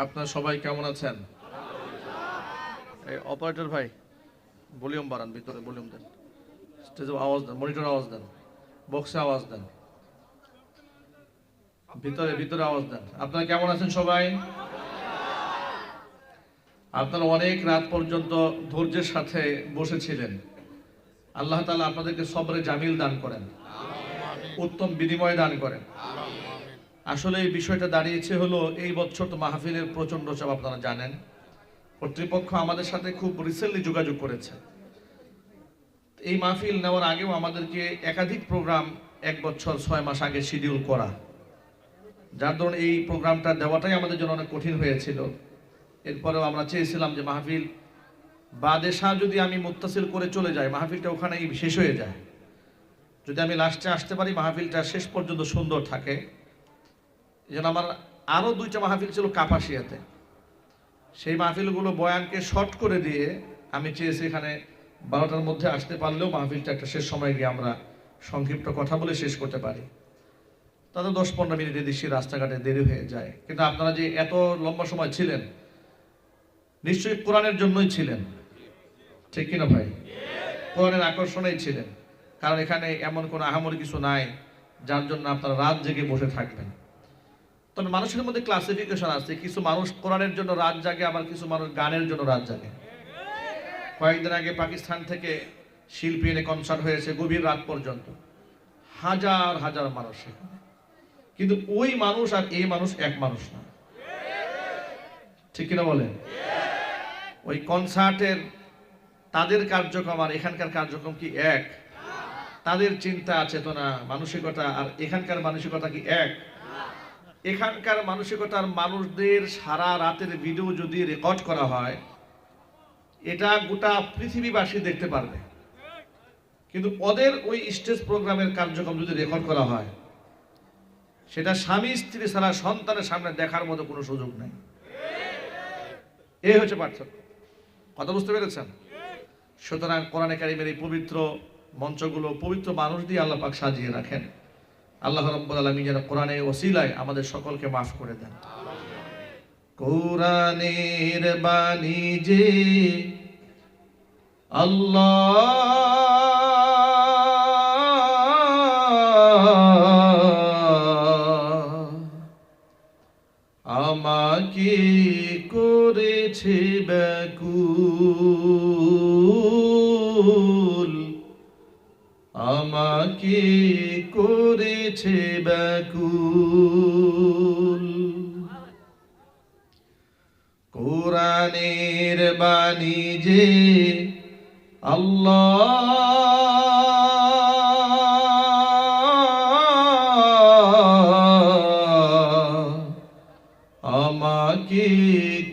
আপনারা সবাই কেমন আছেন? এই অপারেটর ভাই ভলিউম বাড়ান, ভিতরে ভলিউম দেন, স্টেজে আওয়াজ দেন, মনিটরে আওয়াজ দেন, বক্সে আওয়াজ দেন, ভিতরে ভিতরে আওয়াজ দেন। আপনারা কেমন আছেন সবাই? আপনারা অনেক রাত পর্যন্ত ধৈর্যের সাথে বসেছিলেন। আল্লাহ তাআলা আপনাদেরকে সবরে জামিল দান করেন, উত্তম বিনিময় দান করেন। আসলে এই বিষয়টা দাঁড়িয়েছে হলো, এই বছর তো মাহফিলের প্রচন্ড চাপ, আপনারা জানেন। কর্তৃপক্ষ আমাদের সাথে খুব রিসেন্টলি যোগাযোগ করেছে। এই মাহফিল নেওয়ার আগেও আমাদেরকে একাধিক প্রোগ্রাম 1 বছর 6 মাস আগে শিডিউল করা, যার ধরুন এই প্রোগ্রামটা দেওয়াটাই আমাদের জন্য অনেক কঠিন হয়েছিল। এরপরেও আমরা চেয়েছিলাম যে মাহফিল বাদেশা যদি আমি মুত্তাসিল করে চলে যাই, মাহফিলটা ওখানেই শেষ হয়ে যায়। যদি আমি লাস্টে আসতে পারি, মাহফিলটা শেষ পর্যন্ত সুন্দর থাকে। এই জন্য আমার আরও 2টা মাহফিল ছিল কাপাসিয়াতে। সেই মাহফিলগুলো বয়ানকে শর্ট করে দিয়ে আমি চেয়েছি এখানে 12টার মধ্যে আসতে পারলেও মাহফিলটা একটা শেষ সময় গিয়ে আমরা সংক্ষিপ্ত কথা বলে শেষ করতে পারি। তাতে 10-15 মিনিট এদিকে রাস্তাঘাটে দেরি হয়ে যায়। কিন্তু আপনারা যে এত লম্বা সময় ছিলেন, নিশ্চয়ই কোরআনের জন্যই ছিলেন, ঠিক কিনা ভাই? কোরআনের আকর্ষণেই ছিলেন। কারণ এখানে এমন কোনো আহামরি কিছু নাই যার জন্য আপনারা রাত জেগে বসে থাকবেন। তবে মানুষের মধ্যে ক্লাসিফিকেশন আছে, কিছু মানুষ কোরআনের জন্য রাত জাগে, আবার কিছু মানুষ গানের জন্য রাত জাগে। কয়েকদিন আগে পাকিস্তান থেকে শিল্পী এনে কনসার্ট হয়েছে গভীর রাত পর্যন্ত, হাজার হাজার মানুষ সেখানে। কিন্তু ওই মানুষ আর এই মানুষ এক মানুষ না, ঠিক কিনা বলেন? ওই কনসার্টের তাদের কার্যক্রম আর এখানকার কার্যক্রম কি এক? তাদের চিন্তা চেতনা মানসিকতা আর এখানকার মানসিকতা কি এক? এখানকার মানসিকতার মানুষদের সারা রাতের ভিডিও যদি রেকর্ড করা হয়, এটা গোটা পৃথিবীবাসী দেখতে পারবে। কিন্তু ওদের ওই স্টেজ প্রোগ্রামের কার্যক্রম যদি রেকর্ড করা হয়, সেটা স্বামী স্ত্রী ছাড়া সন্তানের সামনে দেখার মতো কোনো সুযোগ নেই। এই হচ্ছে পার্থক্য। কথা বুঝতে পেরেছেন? সুতরাং কোরআনে কারিমের এই পবিত্র মঞ্চগুলো পবিত্র মানুষ দিয়ে আল্লাহ পাক সাজিয়ে রাখেন। আল্লাহ রাব্বুল আলামিন যেন কোরআনের ওসিলায় আমাদের সকলকে মাফ করে দেন। কোরআনের বাণী যে আল্লাহ আমাকে করেছে ব্যাকুল, আমাকে করেছে ব্যাকুল। কোরআনের বাণী যে আল্লাহ আমাকে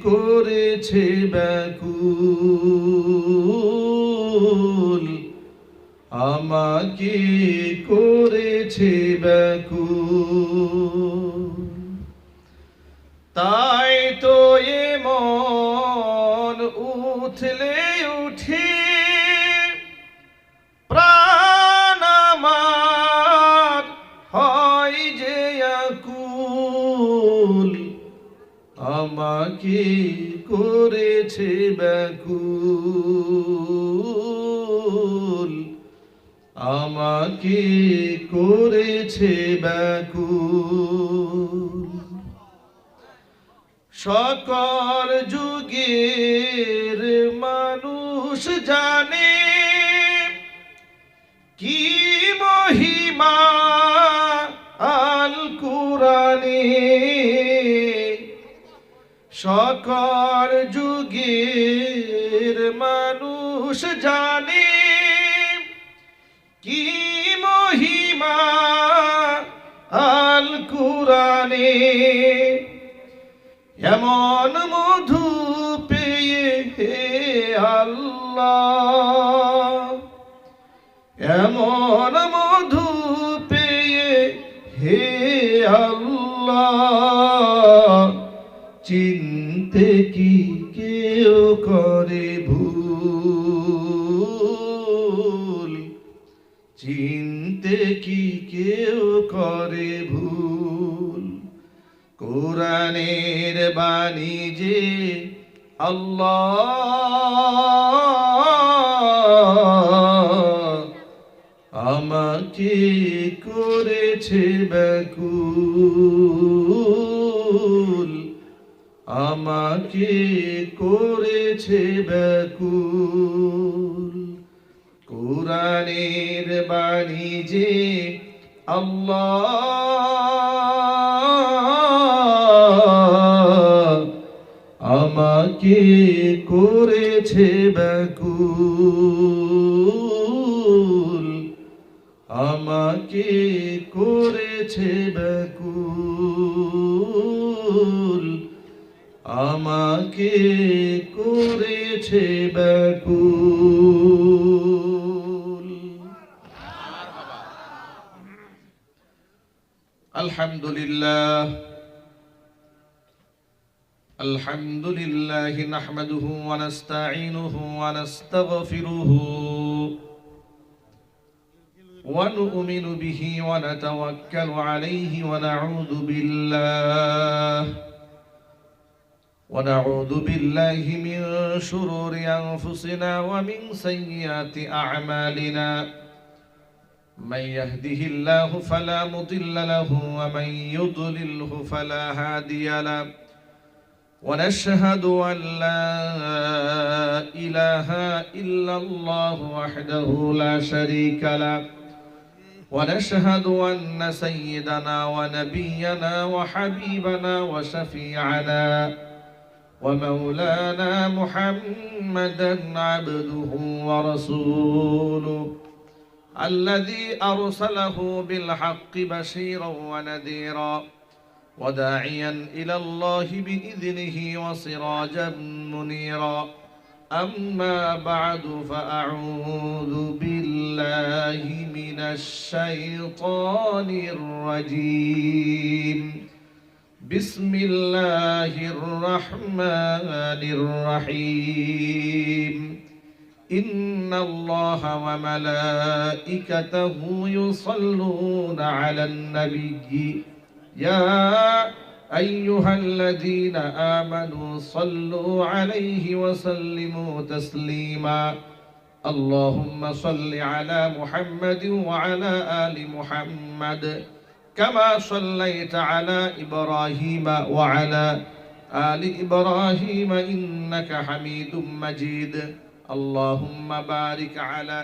করেছে ব্যাকুল, আমাকে করেছে ব্যাকুল। তাই তো এমন উঠলে উঠি প্রাণ আমার হয় যে আকুল, আমাকে করেছে ব্যাকুল, আমাকে করেছে ব্যাকুল। সকল যুগের মানুষ জানে কি মহিমা আল কুরআনে, সকল যুগের মানুষ জানে কি মহিমা আল কুরআনে। এমন মধু পেয়ে হে আল্লাহ, এমন মধু পেয়ে হে আল্লাহ, চিনতে কি কেউ করে ভুল, চিনতে কি কেউ করে ভুল। কোরআনের বাণী যে আল্লাহ আমাকে করেছে ব্যাকুল, আমাকে করেছে ব্যাকুল। কোরআনের বাণী যে আল্লাহ আমাকে করেছে ব্যাকুল, আমাকে করেছে ব্যাকুল, আমাকে করেছে ব্যাকুল। আলহামদুলিল্লাহ আলহামদুলিল্লাহ নাহমাদুহু ওয়া নাস্তাঈনুহু ওয়া নাস্তাগফিরুহু ওয়া নু'মিনু বিহি ওয়া নাতাওয়াক্কালু আলাইহি ওয়া নাউযু বিল্লাহি মিন শুরুরি আনফুসিনা ওয়া মিন সাইয়্যাতি আ'মালিনা। من يهده الله فلا مضل له ومن يضلله فلا هادي له ونشهد أن لا إله إلا الله وحده لا شريك له ونشهد أن سيدنا ونبينا وحبيبنا وشفيعنا ومولانا محمدا عبده ورسوله الذي أرسله بالحق بشيرا ونذيرا وداعيا إلى الله بإذنه وسراجا منيرا. أما بعد فأعوذ بالله من الشيطان الرجيم. بسم الله الرحمن الرحيم. إن الله وملائكته يصلون على النبي يا أيها الذين آمنوا صلوا عليه وسلموا تسليما. اللهم صل على محمد وعلى آل محمد كما صليت على إبراهيم وعلى آل إبراهيم إنك حميد مجيد. اللهم بارك على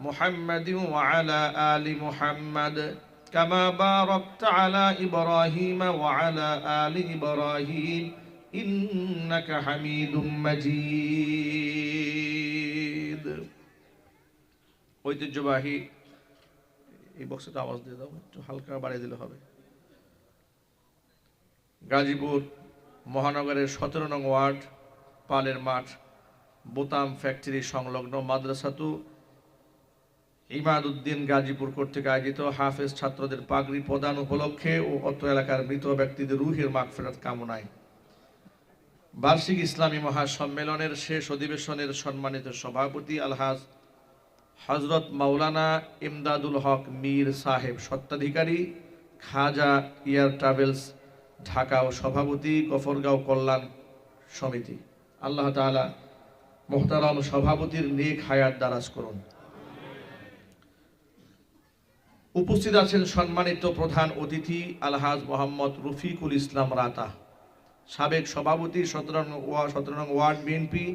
محمد وعلى آل محمد كما باركت على إبراهيم وعلى آل إبراهيم إنك حميد مجيد. ঐতিহ্যবাহী এই বক্সটা আওয়াজ দিয়ে দাও, একটু হালকা বাড়িয়ে দিলে হবে। গাজীপুর মহানগরের 17 নং ওয়ার্ড পালের মাঠ বোতাম ফ্যাক্টরি সংলগ্ন মাদ্রাসাতু ইমাদউদ্দিন গাজীপুর কর্তৃক আয়োজিত হাফেজ ছাত্রদের পাগড়ি প্রদান উপলক্ষে ও অত্র এলাকার মৃত ব্যক্তিদের রুহের মাগফিরাত কামনায় বার্ষিক ইসলামী মহাসম্মেলনের শেষ অধিবেশনের সম্মানিত সভাপতি আলহাজ হযরত মাওলানা ইমদাদুল হক মীর সাহেব স্বত্বাধিকারী খাজা এয়ার ট্রাভেলস ঢাকা ও সভাপতি গফরগাঁও কল্যাণ সমিতি, আল্লাহ তাআলা মুহতারাম সভাপতির নেক হায়াত দারাজ করুন। উপস্থিত আছেন সম্মানিত প্রধান অতিথি আলহাজ মোহাম্মদ রফিকুল ইসলাম রাতা, সাবেক সভাপতি 17 নং ওয়ার্ড বিএনপি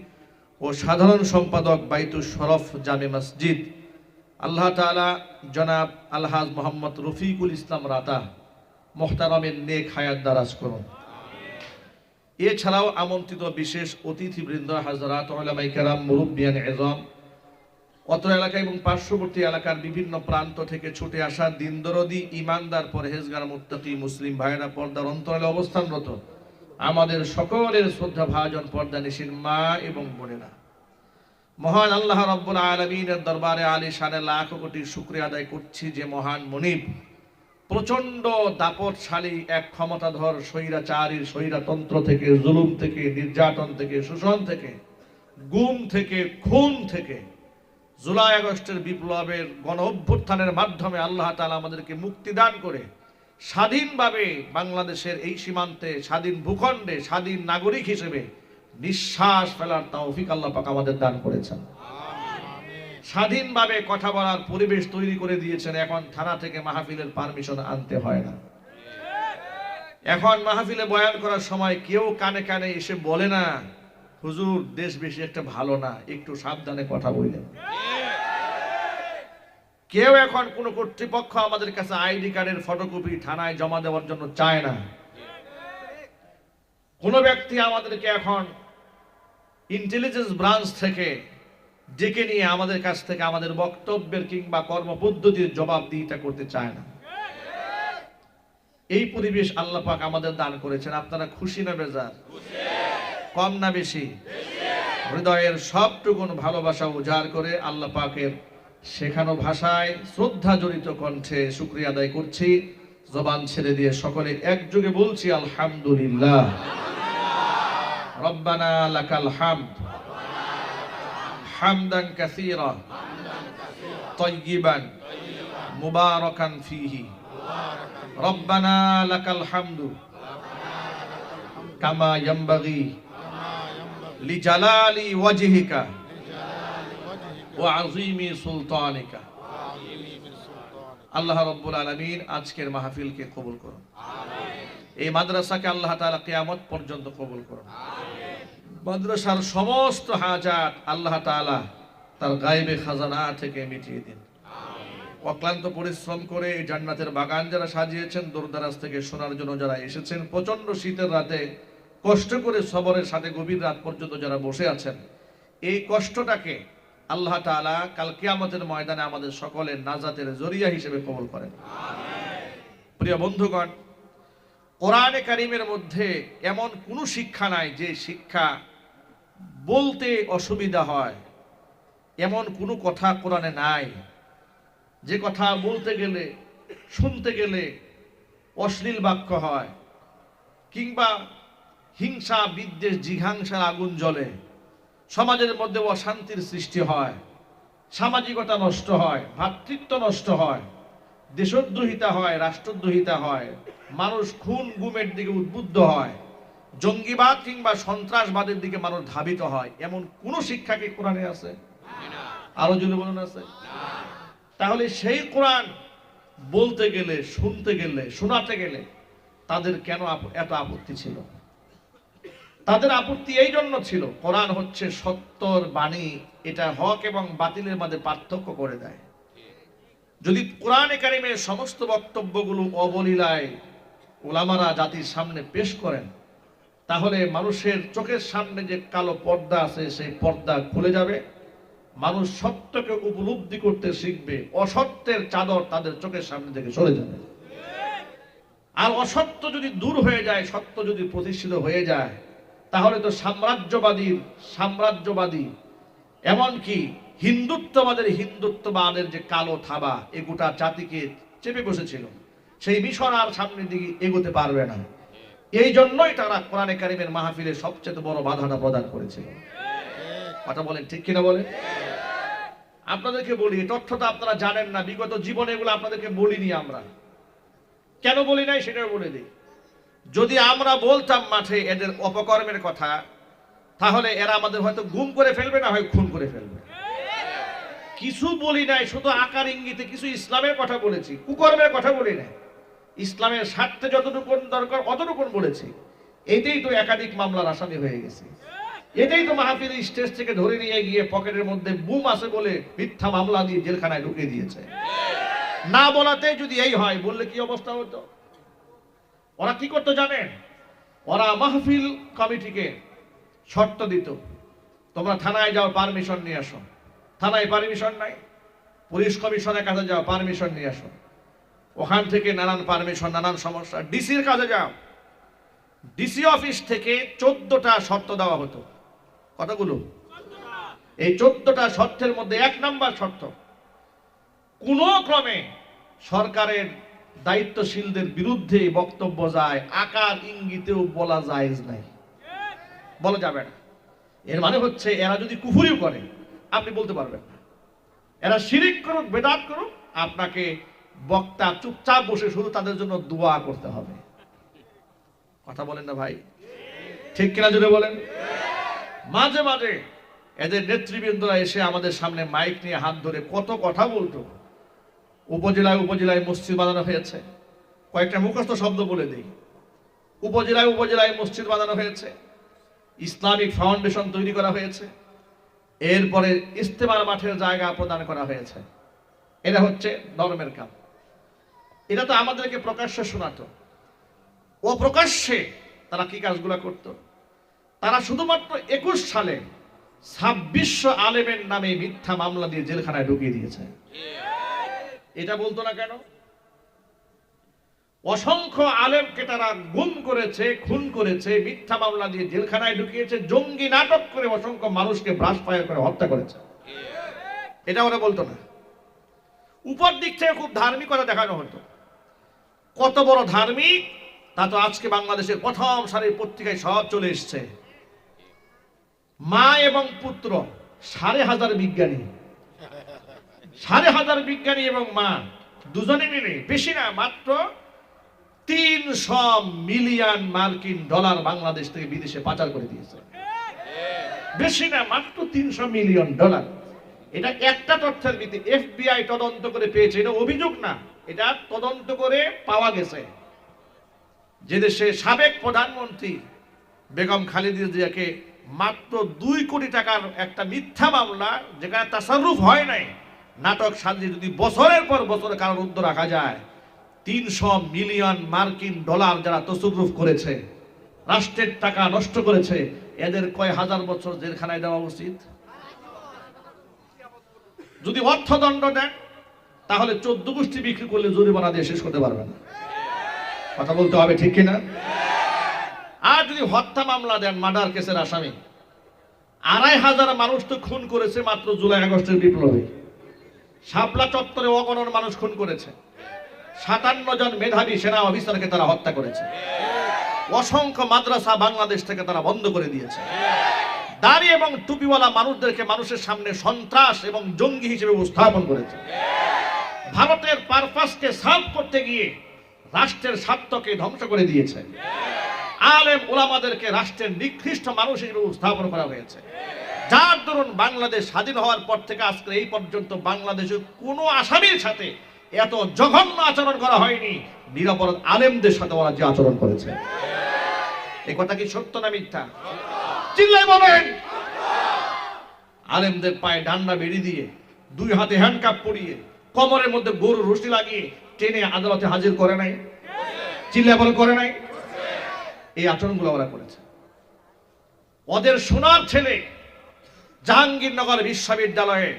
ও সাধারণ সম্পাদক বাইতুল শরফ জামে মসজিদ। আল্লাহ তাআলা জনাব আলহাজ মোহাম্মদ রফিকুল ইসলাম রাতা মুহতারামের নেক হায়াত দারাজ করুন। এছাড়াও আমন্ত্রিত বিশেষ অতিথিবৃন্দ, হাজরাত, উলামায়ে কেরাম, মুরব্বিয়ান এযম, অত্র এলাকা এবং পার্শ্ববর্তী এলাকার বিভিন্ন প্রান্ত থেকে ছুটে আসা দিনদরদি ইমানদার পরহেজগার মুত্তাকি মুসলিম ভাইয়েরা, পর্দার অন্তরালে অবস্থানরত আমাদের সকলের শ্রদ্ধা ভাজন পর্দানিশীন মা এবং বোনেরা, মহান আল্লাহ রাব্বুল আলামিনের দরবারে আলিশানে লাখ কোটি শুকরিয়া আদায় করছি যে মহান মুনিব প্রচন্ড দাপটশালী এক ক্ষমতাধর স্বৈরাচারীর স্বৈরাতন্ত্র থেকে, জুলুম থেকে, নির্যাতন থেকে, শোষণ থেকে, গুম থেকে, খুন থেকে, জুলাই আগস্টের বিপ্লবের গণ অভ্যুত্থানের মাধ্যমে আল্লাহ তাআলা আমাদেরকে মুক্তি দান করে স্বাধীনভাবে বাংলাদেশের এই সীমান্তে স্বাধীন ভূখণ্ডে স্বাধীন নাগরিক হিসেবে নিঃশ্বাস ফেলার তৌফিক আল্লাহ পাক আমাদের দান করেছেন। স্বাধীনভাবে কথা বলার পরিবেশ তৈরি করে দিয়েছেন। এখন থানা থেকে মাহফিলের পারমিশন আনতে হয় না। এখন মাহফিলে বয়ান করার সময় কেউ কানে কানে এসে বলে না, হুজুর দেশ বেশি একটা ভালো না, একটু সাবধানে কথা বললেন। কেউ এখন কোন কর্তৃপক্ষ আমাদের কাছে আইডি কার্ডের ফটোকপি থানায় জমা দেওয়ার জন্য চায় না। কোন ব্যক্তি আমাদেরকে এখন ইন্টেলিজেন্স ব্রাঞ্চ থেকে ডেকে নিয়ে আমাদের কাছ থেকে আমাদের বক্তব্যের কিংবা কর্মপদ্ধতির জবাবদিহিতা করতে চায় না। এই পরিবেশ আল্লাহ পাক আমাদের দান করেছেন। আপনারা খুশি না বেজার? কম না বেশি? হৃদয়ের সবটুকুন ভালোবাসা উজাড় করে আল্লাহ পাকের শেখানো ভাষায় শ্রদ্ধা জড়িত কণ্ঠে শুকরিয়া আদায় করছি। জবান ছেড়ে দিয়ে সকলে একযোগে বলছি আলহামদুলিল্লাহ। রব্বানা লাকাল হামদ হামদান কাসীরা তাইয়িবান মুবারাকান ফীহি। রব্বানা লাকাল হামদু কামা ইয়ানবাগি লিজালালি ওয়াজহিকা ওয়া আযীমি সুলতানিকা। আল্লাহ রাব্বুল আলামিন আজকের মাহফিলকে কবুল করুন। এই মাদ্রাসাকে আল্লাহ তাআলা কিয়ামত পর্যন্ত কবুল করুন। মাদ্রাসার সমস্ত হাজাত আল্লাহ তাআলা তার গায়বে খাজানা থেকে মিটিয়ে দিন। অক্লান্ত পরিশ্রম করে এই জান্নাতের বাগান যারা সাজিয়েছেন, দূরদরাজ থেকে শোনার জন্য যারা এসেছেন, প্রচন্ড শীতের রাতে কষ্ট করে সবরের সাথে গভীর রাত পর্যন্ত যারা বসে আছেন, এই কষ্টটাকে আল্লাহ তাআলা কাল কিয়ামতের ময়দানে আমাদের সকলের নাজাতের জরিয়া হিসেবে কবুল করেন। প্রিয় বন্ধুগণ, কোরআনে কারীমের মধ্যে এমন কোনো শিক্ষা নাই যে শিক্ষা বলতে অসুবিধা হয়। এমন কোনো কথা কোরআনে নাই যে কথা বলতে গেলে শুনতে গেলে অশ্লীল বাক্য হয়, কিংবা হিংসা বিদ্বেষ জিঘাংসার আগুন জ্বলে, সমাজের মধ্যে অশান্তির সৃষ্টি হয়, সামাজিকতা নষ্ট হয়, ভ্রাতৃত্ব নষ্ট হয়, দেশদ্রোহিতা হয়, রাষ্ট্রদ্রোহিতা হয়, মানুষ খুন গুমের দিকে উদ্বুদ্ধ হয়, জঙ্গিবাদ কিংবা সন্ত্রাসবাদের দিকে মানুষ ধাবিত হয়। এমন কোন শিক্ষা কি কোরআনে আছে? আরো যদি বলুন আছে? তাহলে সেই কোরআন বলতে গেলে শুনতে গেলে শোনাতে গেলে তাদের কেন এত আপত্তি ছিল? তাদের আপত্তি এই জন্য ছিল, কোরআন হচ্ছে সত্যর বাণী, এটা হক এবং বাতিলের মধ্যে পার্থক্য করে দেয়। যদি কোরআনে কারীমের সমস্ত বক্তব্যগুলো অবলীলায় উলামারা জাতির সামনে পেশ করেন, তাহলে মানুষের চোখের সামনে যে কালো পর্দা আছে সেই পর্দা খুলে যাবে। মানুষ সত্যকে উপলব্ধি করতে শিখবে, অসত্যের চাদর তাদের চোখের সামনে থেকে সরে যাবে। আর অসত্য যদি দূর হয়ে যায়, সত্য যদি প্রতিষ্ঠিত হয়ে যায়, তাহলে তো সাম্রাজ্যবাদী এমনকি হিন্দুত্ববাদের যে কালো থাবা এ গোটা জাতিকে চেপে বসেছিল, সেই মিশন আর সামনের দিকে এগোতে পারবে না। এই জন্যই তারা কোরআনে কারীমের মাহফিলে সবচেয়ে বড় বাধাটা প্রদান করেছিল। কথা বলেন ঠিক কিনা বলেন? আপনাদেরকে বলি, তথ্যটা আপনারা জানেন না, বিগত জীবনে এগুলো আপনাদেরকে বলিনি। আমরা কেন বলি নাই সেটাও বলে দিই। যদি আমরা বলতাম মাঠে এদের অপকর্মের কথা, তাহলে এরা আমাদের হয়তো গুম করে ফেলবে, না হয় খুন করে ফেলবে। কিছু বলি নাই, শুধু আকার ইঙ্গিতে কিছু ইসলামের কথা বলেছি, কুকর্মের কথা বলি নাই। ইসলামের স্বার্থে যতটুকু দরকার অতটুকু বলেছি। এতেই তো একাধিক মামলার আসামি হয়ে গেছে। এটাই তো মাহফিল স্টেজ থেকে ধরে নিয়ে গিয়ে পকেটের মধ্যে বুম আছে বলে মিথ্যা মামলা দিয়ে জেলখানায় ঢুকিয়ে দিয়েছে। না বলাতে যদি এই হয়, বললে কি অবস্থা হতো? ওরা কি করতো জানেন? ওরা মাহফিল কমিটিকে শর্ত দিত, তোমরা থানায় যাও, পারমিশন নিয়ে আসো। থানায় পারমিশন নাই, পুলিশ কমিশনের কাছে যাও, পারমিশন নিয়ে আসো। ওখান থেকে নানান পারমিশন, নানান সমস্যা। ডিসির কাছে যাও, ডিসি অফিস থেকে 14টা শর্ত দেওয়া হতো। কতগুলো? এই 14টা শর্তের মধ্যে 1 নাম্বার শর্ত, কোন ক্রমে সরকারের দায়িত্বশীলদের বিরুদ্ধে বক্তব্য যায় আকার ইঙ্গিতেও বলা জায়েজ নাই, বলা যাবে না। এর মানে হচ্ছে এরা যদি কুফরিও করে আপনি বলতে পারবেন না। এরা শিরিক করুক, বেদাত করুক, আপনাকে বক্তা চুপচাপ বসে শুধু তাদের জন্য দোয়া করতে হবে। কথা বলেন না ভাই? ঠিক কিনা জুড়ে বলেন। মাঝে মাঝে এদের নেতৃবৃন্দরা এসে আমাদের সামনে মাইক নিয়ে হাত ধরে কত কথা বলতো। উপজেলায় উপজেলায় মসজিদ বানানো হয়েছে, কয়েকটা মুখস্থ শব্দ বলে দিই। উপজেলায় উপজেলায় মসজিদ বানানো হয়েছে, ইসলামিক ফাউন্ডেশন তৈরি করা হয়েছে, এরপরে ইস্তেমার মাঠের জায়গা প্রদান করা হয়েছে। এটা হচ্ছে ধর্মের কাম। এটা তো আমাদেরকে প্রকাশ্যে শোনাতো। অপ্রকাশ্যে তারা কি কাজগুলো করত? তারা শুধুমাত্র 21 সালে 2600 আলেমের নামে মিথ্যা মামলা দিয়ে জেলখানায় ঢুকিয়ে দিয়েছে। এটা বলতো না কেন? অসংখ্য আলেমকে তারা গুম করেছে, খুন করেছে, মিথ্যা মামলা দিয়ে জেলখানায় ঢুকিয়েছে, জঙ্গি নাটক করে অসংখ্য মানুষকে ব্রাশ ফায়ার করে হত্যা করেছে। এটা ওরা বলতো না। উপর দিক থেকে খুব ধার্মিকতা দেখানো হতো। কত বড় ধার্মিক তা তো আজকে বাংলাদেশের প্রথম সারির পত্রিকায় সব চলে এসছে। মা এবং পুত্র 5,500 বিজ্ঞানী, 5,500 বিজ্ঞানী এবং মা দুজনে মিলে, বেশি না, মাত্র 300 মিলিয়ন মার্কিন ডলার বাংলাদেশ থেকে বিদেশে পাচার করে দিয়েছে। বেশি না, মাত্র 300 মিলিয়ন ডলার। এটা একটা তথ্যের ভিত্তি FBI তদন্ত করে পেয়েছে। এটা অভিযোগ না, এটা তদন্ত করে পাওয়া গেছে। যে দেশে সাবেক প্রধানমন্ত্রী বেগম খালেদা জিয়াকে মাত্র 2 কোটি টাকার একটা মিথ্যা মামলা, যেখানে তাসাররুফ হয় নাই, নাটক সাজিয়ে যদি বছরের পর বছর কারারুদ্ধ রাখা যায়, 300 মিলিয়ন মার্কিন ডলার যারা তসররুফ করেছে, রাষ্ট্রের টাকা নষ্ট করেছে, এদের কয় হাজার বছর জেলখানায় দেওয়া উচিত। যদি অর্থদণ্ড দেন তাহলে 14 গোষ্ঠী বিক্রি করলে জরিমানা দিয়ে শেষ করতে পারবেন না। কথা বলতে হবে, ঠিক কিনা? আর যদি হত্যা মামলা দেন, মার্ডার কেসের আসামি, 2,500 মানুষ তো খুন করেছে মাত্র জুলাই আগস্টের বিপ্লবে। শাপলা চত্বরে অগণন মানুষ খুন করেছে। 57 জন মেধাবী সেনা অফিসারকে তারা হত্যা করেছে। অসংখ্য মাদ্রাসা বাংলাদেশ থেকে তারা বন্ধ করে দিয়েছে। দাড়ি এবং টুপিওয়ালা মানুষদেরকে মানুষের সামনে সন্ত্রাস এবং জঙ্গি হিসেবে উপস্থাপন করেছে। ভারতের পারপাসকে সার্ভ করতে গিয়ে রাষ্ট্রের স্বার্থকে ধ্বংস করে দিয়েছে। আলেম ওলামাদেরকে রাষ্ট্রের নিকৃষ্ট মানুষ হিসেবে উপস্থাপন করা হয়েছে। যার দরুন বাংলাদেশ স্বাধীন হওয়ার পর থেকে আজকে এই পর্যন্ত বাংলাদেশের কোনো আসামির সাথে এত জঘন্য আচরণ করা হয়নি নিরপরাধ আলেমদের সাথে ওরা যে আচরণ করেছে। এই কথা কি সত্য না মিথ্যা? চিল্লায় বলেন। আলেমদের পায়ে ডান্ডা বেড়ি দিয়ে, 2 হাতে হ্যান্ডকাপ পরিয়ে, কোমরের মধ্যে গরুর রশি লাগিয়ে টেনে আদালতে হাজির করে নাই? চিল্লায় বলে করে নাই? এই আচরণগুলো ওরা করেছে। ওদের সোনার ছেলে জাহাঙ্গীরনগর বিশ্ববিদ্যালয়ে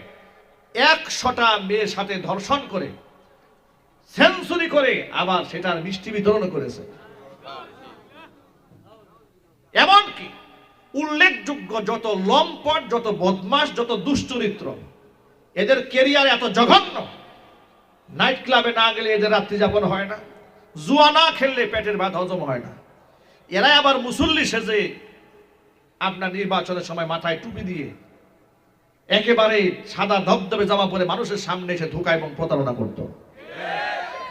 100টা মেয়ের সাথে ধর্ষণ করে, সেঞ্চুরি করে, আবার সেটার মিষ্টি বিতরণ করেছে। এমনকি উল্লেখযোগ্য যত লম্পট, যত বদমাশ, যত দুশ্চরিত্র, এদের কেরিয়ার এত জঘন্য। নাইট ক্লাবে না গেলে এদের রাত্রি যাপন হয় না, জুয়া না খেললে পেটের ভাত হজম হয় না। এরাই আবার মুসল্লি সেজে আপনার নির্বাচনের সময় মাথায় টুপি দিয়ে একেবারে সাদা ধবধবে জামা পরে মানুষের সামনে এসে ধোঁকা এবং প্রতারণা করত।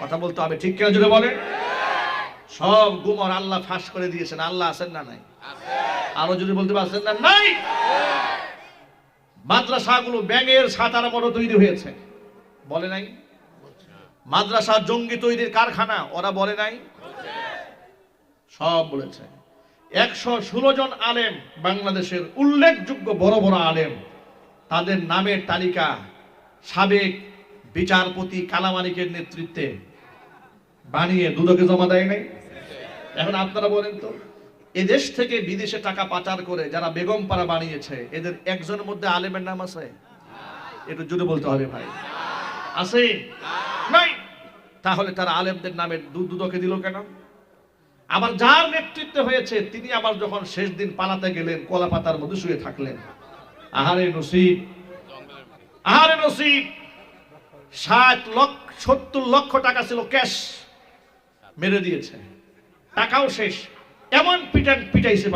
কথা বলতে হবে, ঠিক কিনা জুড়ে বলে। সব গুমর আল্লাহ ফাঁস করে দিয়েছেন। আল্লাহ আছেন না নাই? আরো যদি বলতে পারছেন না নাই? মাদ্রাসাগুলো ব্যাঙের ছাতার মতো তৈরি হয়েছে, বলে নাই? মাদ্রাসা জঙ্গি তৈরির কারখানা, ওরা বলে নাই? সব বলেছে। 116 জন আলেম, বাংলাদেশের উল্লেখযোগ্য বড় বড় আলেম, তাদের নামের তালিকা সাবেক বিচারপতি কালামানিকের নেতৃত্বে বানিয়ে দুদকে জমা দেয় নাই? এখন আপনারা বলেন তো, এদেশ থেকে বিদেশে টাকা পাচার করে যারা বেগম পাড়া বানিয়েছে, এদের একজনের মধ্যে আলেমের নাম আছে? একটু জোরে বলতে হবে ভাই, আছে? নাই। তাহলে তারা আলেমদের নামে দুদকে দিল কেন? আবার যার নেতৃত্বে হয়েছে তিনি আবার যখন শেষ দিন পালাতে গেলেন, কলা পাতার মধ্যে শুয়ে থাকলেন। আহারে নসিব, আহারে নসিব। 70 লক্ষ টাকা ছিল ক্যাশ, মেরে দিয়েছে, টাকাও শেষ। এমন পিটাইছে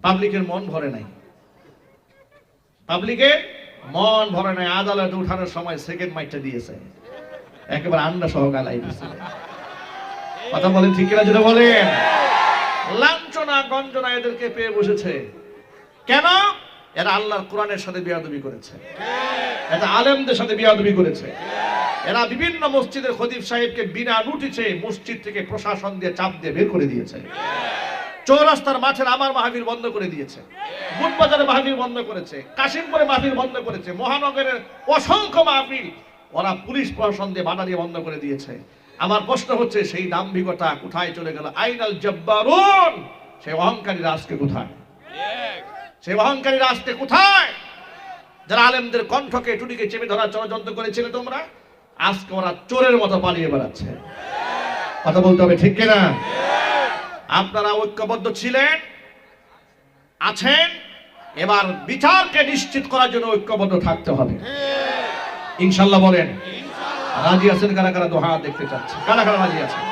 পাবলিকের মন ভরে নাই। পাবলিকের মন ভরে নাই। আদালতে উঠানোর সময় সেকেন্ড মাইটটা দিয়েছে। একেবারে আন্ডা সহ গালাই দিছে। কথা বলেন ঠিক কিনা যেটা বলেন? লাঞ্ছনা গঞ্জনা এদেরকে পেয়ে বসেছে। কেন? এরা আল্লাহর কোরআনের সাথে বেয়াদবি করেছে, এরা আলেমদের সাথে বেয়াদবি করেছে, এরা বিভিন্ন মসজিদের খতিব সাহেবকে বিনা নোটিশে মসজিদ থেকে প্রশাসন দিয়ে চাপ দিয়ে বের করে দিয়েছে, চৌরাস্তার মাঠের আমার মাহফিল বন্ধ করে দিয়েছে, বুটবাজারে মাহফিল বন্ধ করেছে, কাশিমপুরে মাহফিল বন্ধ করেছে, মহানগরের অসংখ্য মাহফিল ওরা পুলিশ প্রশাসন দিয়ে বাধা দিয়ে বন্ধ করে দিয়েছে। আমার প্রশ্ন হচ্ছে, সেই দাম্ভিকতা কোথায় চলে গেল? আইনাল জব্বারুন, সেই অহংকারী রাজকে কোথায়? সেই অহংকারী রাজকে কোথায়? যারা আলেমদের কণ্ঠকে টুটিকে চেপে ধরার ষড়যন্ত্র করেছিলে তোমরা, আজকে ওরা চোরের মতো পালিয়ে বেড়াচ্ছে। কথা বলতে হবে ঠিক কিনা? আপনারা ঐক্যবদ্ধ ছিলেন, আছেন, এবার বিচারকে নিশ্চিত করার জন্য ঐক্যবদ্ধ থাকতে হবে ইনশাআল্লাহ। বলেন রাজি আছেন কারা কারা? দোহা দেখতে চাচ্ছে, কারা কারা রাজি আছেন?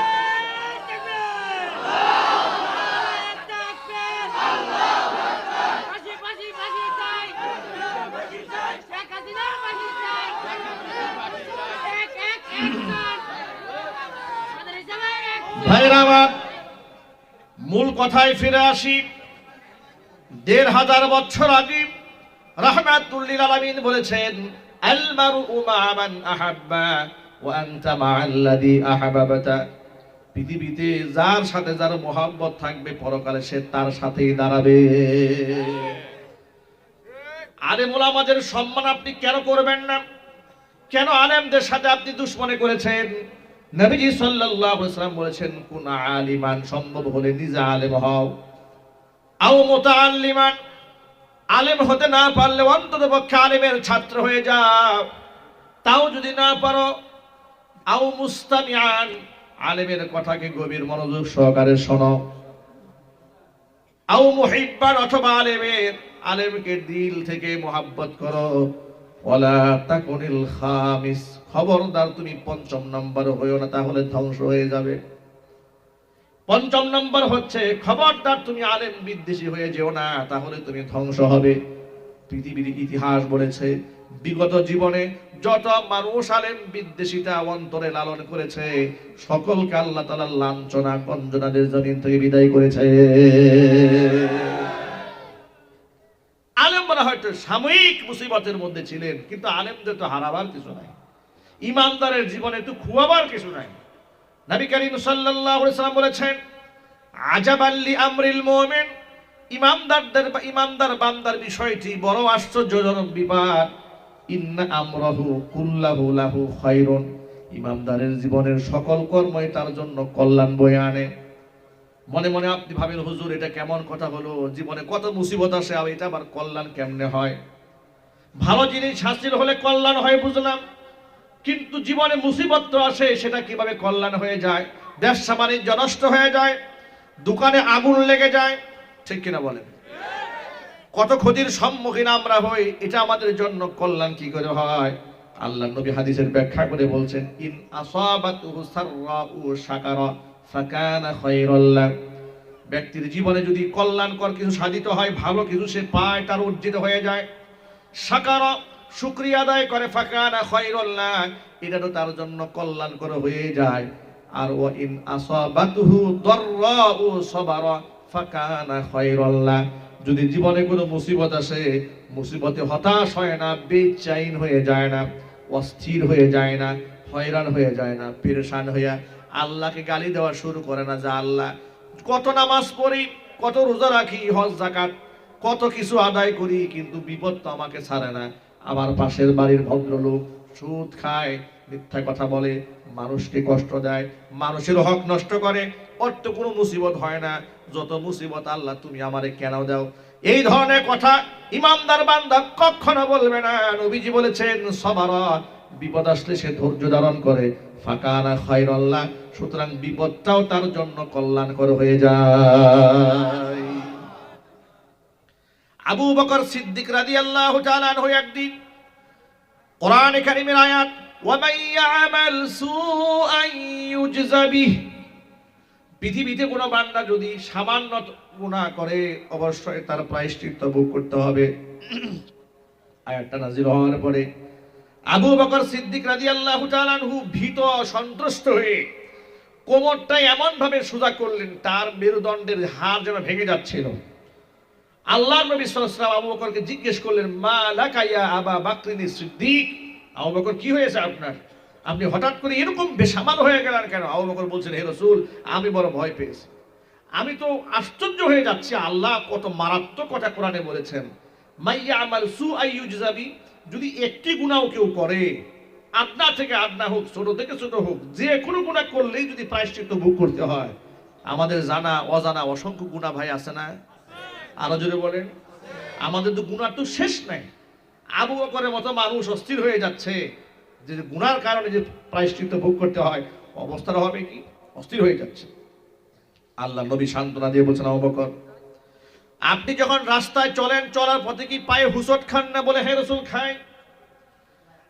ভাইরা আমার, মূল কথায় ফিরে আসি। ১৫০০ বছর আগে রাহমাতুল লিল আলামিন বলেছেন, আল মারউ মা মান আহাব্বা ওয়া আনতা মা'আল্লাযী আহাবাবতা। পৃথিবীতে যার সাথে যার মহব্বত থাকবে, পরকালে সে তার সাথেই দাঁড়াবে। আলেম ওলামাদের সম্মান আপনি কেন করবেন না? কেন আলেমদের সাথে আপনি দুশমনি করেছেন? নবীজি সাল্লাল্লাহু আলাইহি ওয়াসাল্লাম বলেছেন, কুন আলিমান, সম্ভব হলে নিজে আলেম হও, আও মুতাআল্লিমান, আলেম হতে না পারলে অন্ততপক্ষে আলেমের ছাত্র হয়ে যাও। তাও যদি না পারো, আও মুস্তামিআন, আলেমের কথাকে গভীর মনোযোগ সহকারে শোনো, আও মুহিব্বান, অথবা আলেমকে দিল থেকে মোহাব্বত করো। ওয়ালা তাকুনিল খামিস, খবরদার তুমি ৫ম নাম্বার হইও না, তাহলে ধ্বংস হয়ে যাবে। ৫ম নাম্বার হচ্ছে, খবরদার তুমি আলেম বিদ্বেষী হয়ে যেও না, তাহলে তুমি ধ্বংস হবে। পৃথিবীর ইতিহাস বলেছে, বিগত জীবনে যত মানুষ আলেম বিদ্বেষিতা অন্তরে লালন করেছে, সকলকে আল্লাহ তাআলা লাঞ্ছনা গঞ্জনাদের জমিন থেকে বিদায় করেছে। আলেমরা হয়তো সাময়িক মুসিবতের মধ্যে ছিলেন, কিন্তু আলেমদের তো হারাবার কিছু নাই, ইমানদারের জীবনে তো খুয়াবার কিছু নাই। নবী করিম সাল্লাল্লাহু আলাইহি ওয়াসাল্লাম বলেছেন, আজাবাল লি আমরিল মুমিন, ইমানদার বান্দার বিষয়টি বড় আশ্চর্যজনক বিপাক। ইন্না আমরাহু কুল্লাহু লাহু খায়রুন, ইমানদারের জীবনের সকল কর্মই তার জন্য কল্যাণ বয়ে আনে। মনে মনে আপনি ভাবেন, হুজুর এটা কেমন কথা হলো? জীবনে কত মুসিবত আসে, আর এটা আবার কল্যাণ কেমনে হয়? ভালো জিনিস হাসিল হলে কল্যাণ হয় বুঝলাম, কিন্তু জীবনে মুসিবত তো আসে, সেটা কিভাবে কল্যাণ হয়ে যায়? ব্যবসা বাণিজ্য নষ্ট হয়ে যায়, দোকানে আগুন লেগে যায়, ঠিক কিনা বলেন? কত ক্ষতির সম্মুখীন আমরা হই, এটা আমাদের জন্য কল্যাণ কি করে হয়? আল্লাহর নবী হাদিসের ব্যাখ্যা করে বলছেন, ইন আসাবাতুহু সাররাউ শাকারা ফাকানা খায়রাল লাহ, ব্যক্তির জীবনে যদি কল্যাণকর কিছু সাধিত হয়, ভালো কিছু সে পায়, তার অর্জিত হয়ে যায়, শাকারা, শুকরিয়া আদায় করে, ফাকানা খায়রাল লাহ, এটা তো তার জন্য কল্যাণকর হয়ে যায়। আর ওয়া ইন আসাবাতুহু দাররাউ সাবারা ফাকানা খায়রাল লাহ, যদি জীবনে কোনো মুসিবত আসে, মুসিবতে হতাশ হয় না, বেচैन হয়ে যায় না, অস্থির হয়ে যায় না, হয়রান হয়ে যায় না, পেরেশান হইয়া আল্লাহকে গালি দেওয়া শুরু করে না, যে আল্লাহ কত নামাজ পড়ি, কত রোজা রাখি, হজ যাকাত কত কিছু আদায় করি, কিন্তু বিপদ তো আমাকে ছাড়ে না। আমার পাশের বাড়ির ভদ্রলোক সুদ খায়, মিথ্যা কথা বলে, মানুষকে কষ্ট দেয়, মানুষের হক নষ্ট করে, ওর তো কোনো মুসিবত হয় না, যত মুসিবত আল্লাহ তুমি আমারে কেন দাও? এই ধরনের কথা ইমানদার বান্দা কখনো বলবে না। নবীজি বলেছেন, সবারা, বিপদ আসলে সে ধৈর্য ধারণ করে, ফাকানা খায়রাল লাহ, সুতরাং বিপদটাও তার জন্য কল্যাণকর হয়ে যায়। আবু বকর সিদ্দিক রাদিয়াল্লাহু তাআলা আনহু একদিন কোরআনে কারীমের আয়াত, ওয়া মান ইয়ামাল সুআন ইউজযা বিহি, পৃথিবীতে কোনো বান্দা যদি সামান্য গুনাহ করে, অবশ্যই তার প্রায়শ্চিত্ত ভোগ করতে হবে। আয়াতটা নাযিল হওয়ার পরে আবু বকর সিদ্দিক রাদিয়াল্লাহু তাআলা আনহু ভীত সন্ত্রস্ত হয়ে কোমরটা এমন ভাবে সোজা করলেন তার মেরুদণ্ডের হাড় যেন ভেঙে যাচ্ছিল। আল্লাহর নবী সাল্লাল্লাহু আলাইহি ওয়াসাল্লাম আবু বকরকে জিজ্ঞেস করলেন, মা লাকা ইয়া আবা বকরিন সিদ্দিক, আবু বকর কি হয়েছে আপনার, আপনি হঠাৎ করে এরকম বেসামাল হয়ে গেলেন কেন? আবু বকর বলছেন, হে রাসূল, আমি বড় ভয় পেয়েছি, আমি তো আশ্চর্য হয়ে যাচ্ছি, আল্লাহ কত মারাত্মক কথা কোরআনে বলেছেন, মাইয়া আমাল সু আইয়ুজজাবি, যদি একটি গুনাহ কেউ করে, আদনা থেকে আদনা হোক, ছোট থেকে ছোট হোক, যে কোনো গুনাহ করলেই যদি প্রায়শ্চিত্ত ভোগ করতে হয়। আমাদের জানা অজানা অসংখ্য গুনাহ ভাই আছে না? আরো জোরে বলেন, আমাদের তো গুনাহ তো শেষ নাই। আবু বকরের মতো মানুষ অস্থির হয়ে যাচ্ছে যে গুনার কারণে যে প্রায়শ্চিত্ত ভোগ করতে হয়, অবস্থাটা হবে কি? অস্থির হয়ে যাচ্ছে। আল্লাহ নবী সান্ত্বনা দিয়ে বলছেন, আবু বকর, আপনি যখন রাস্তায় চলেন, চলার পথে কি পায়ে হুঁচট খান না? বলে, হে রাসূল, খাই।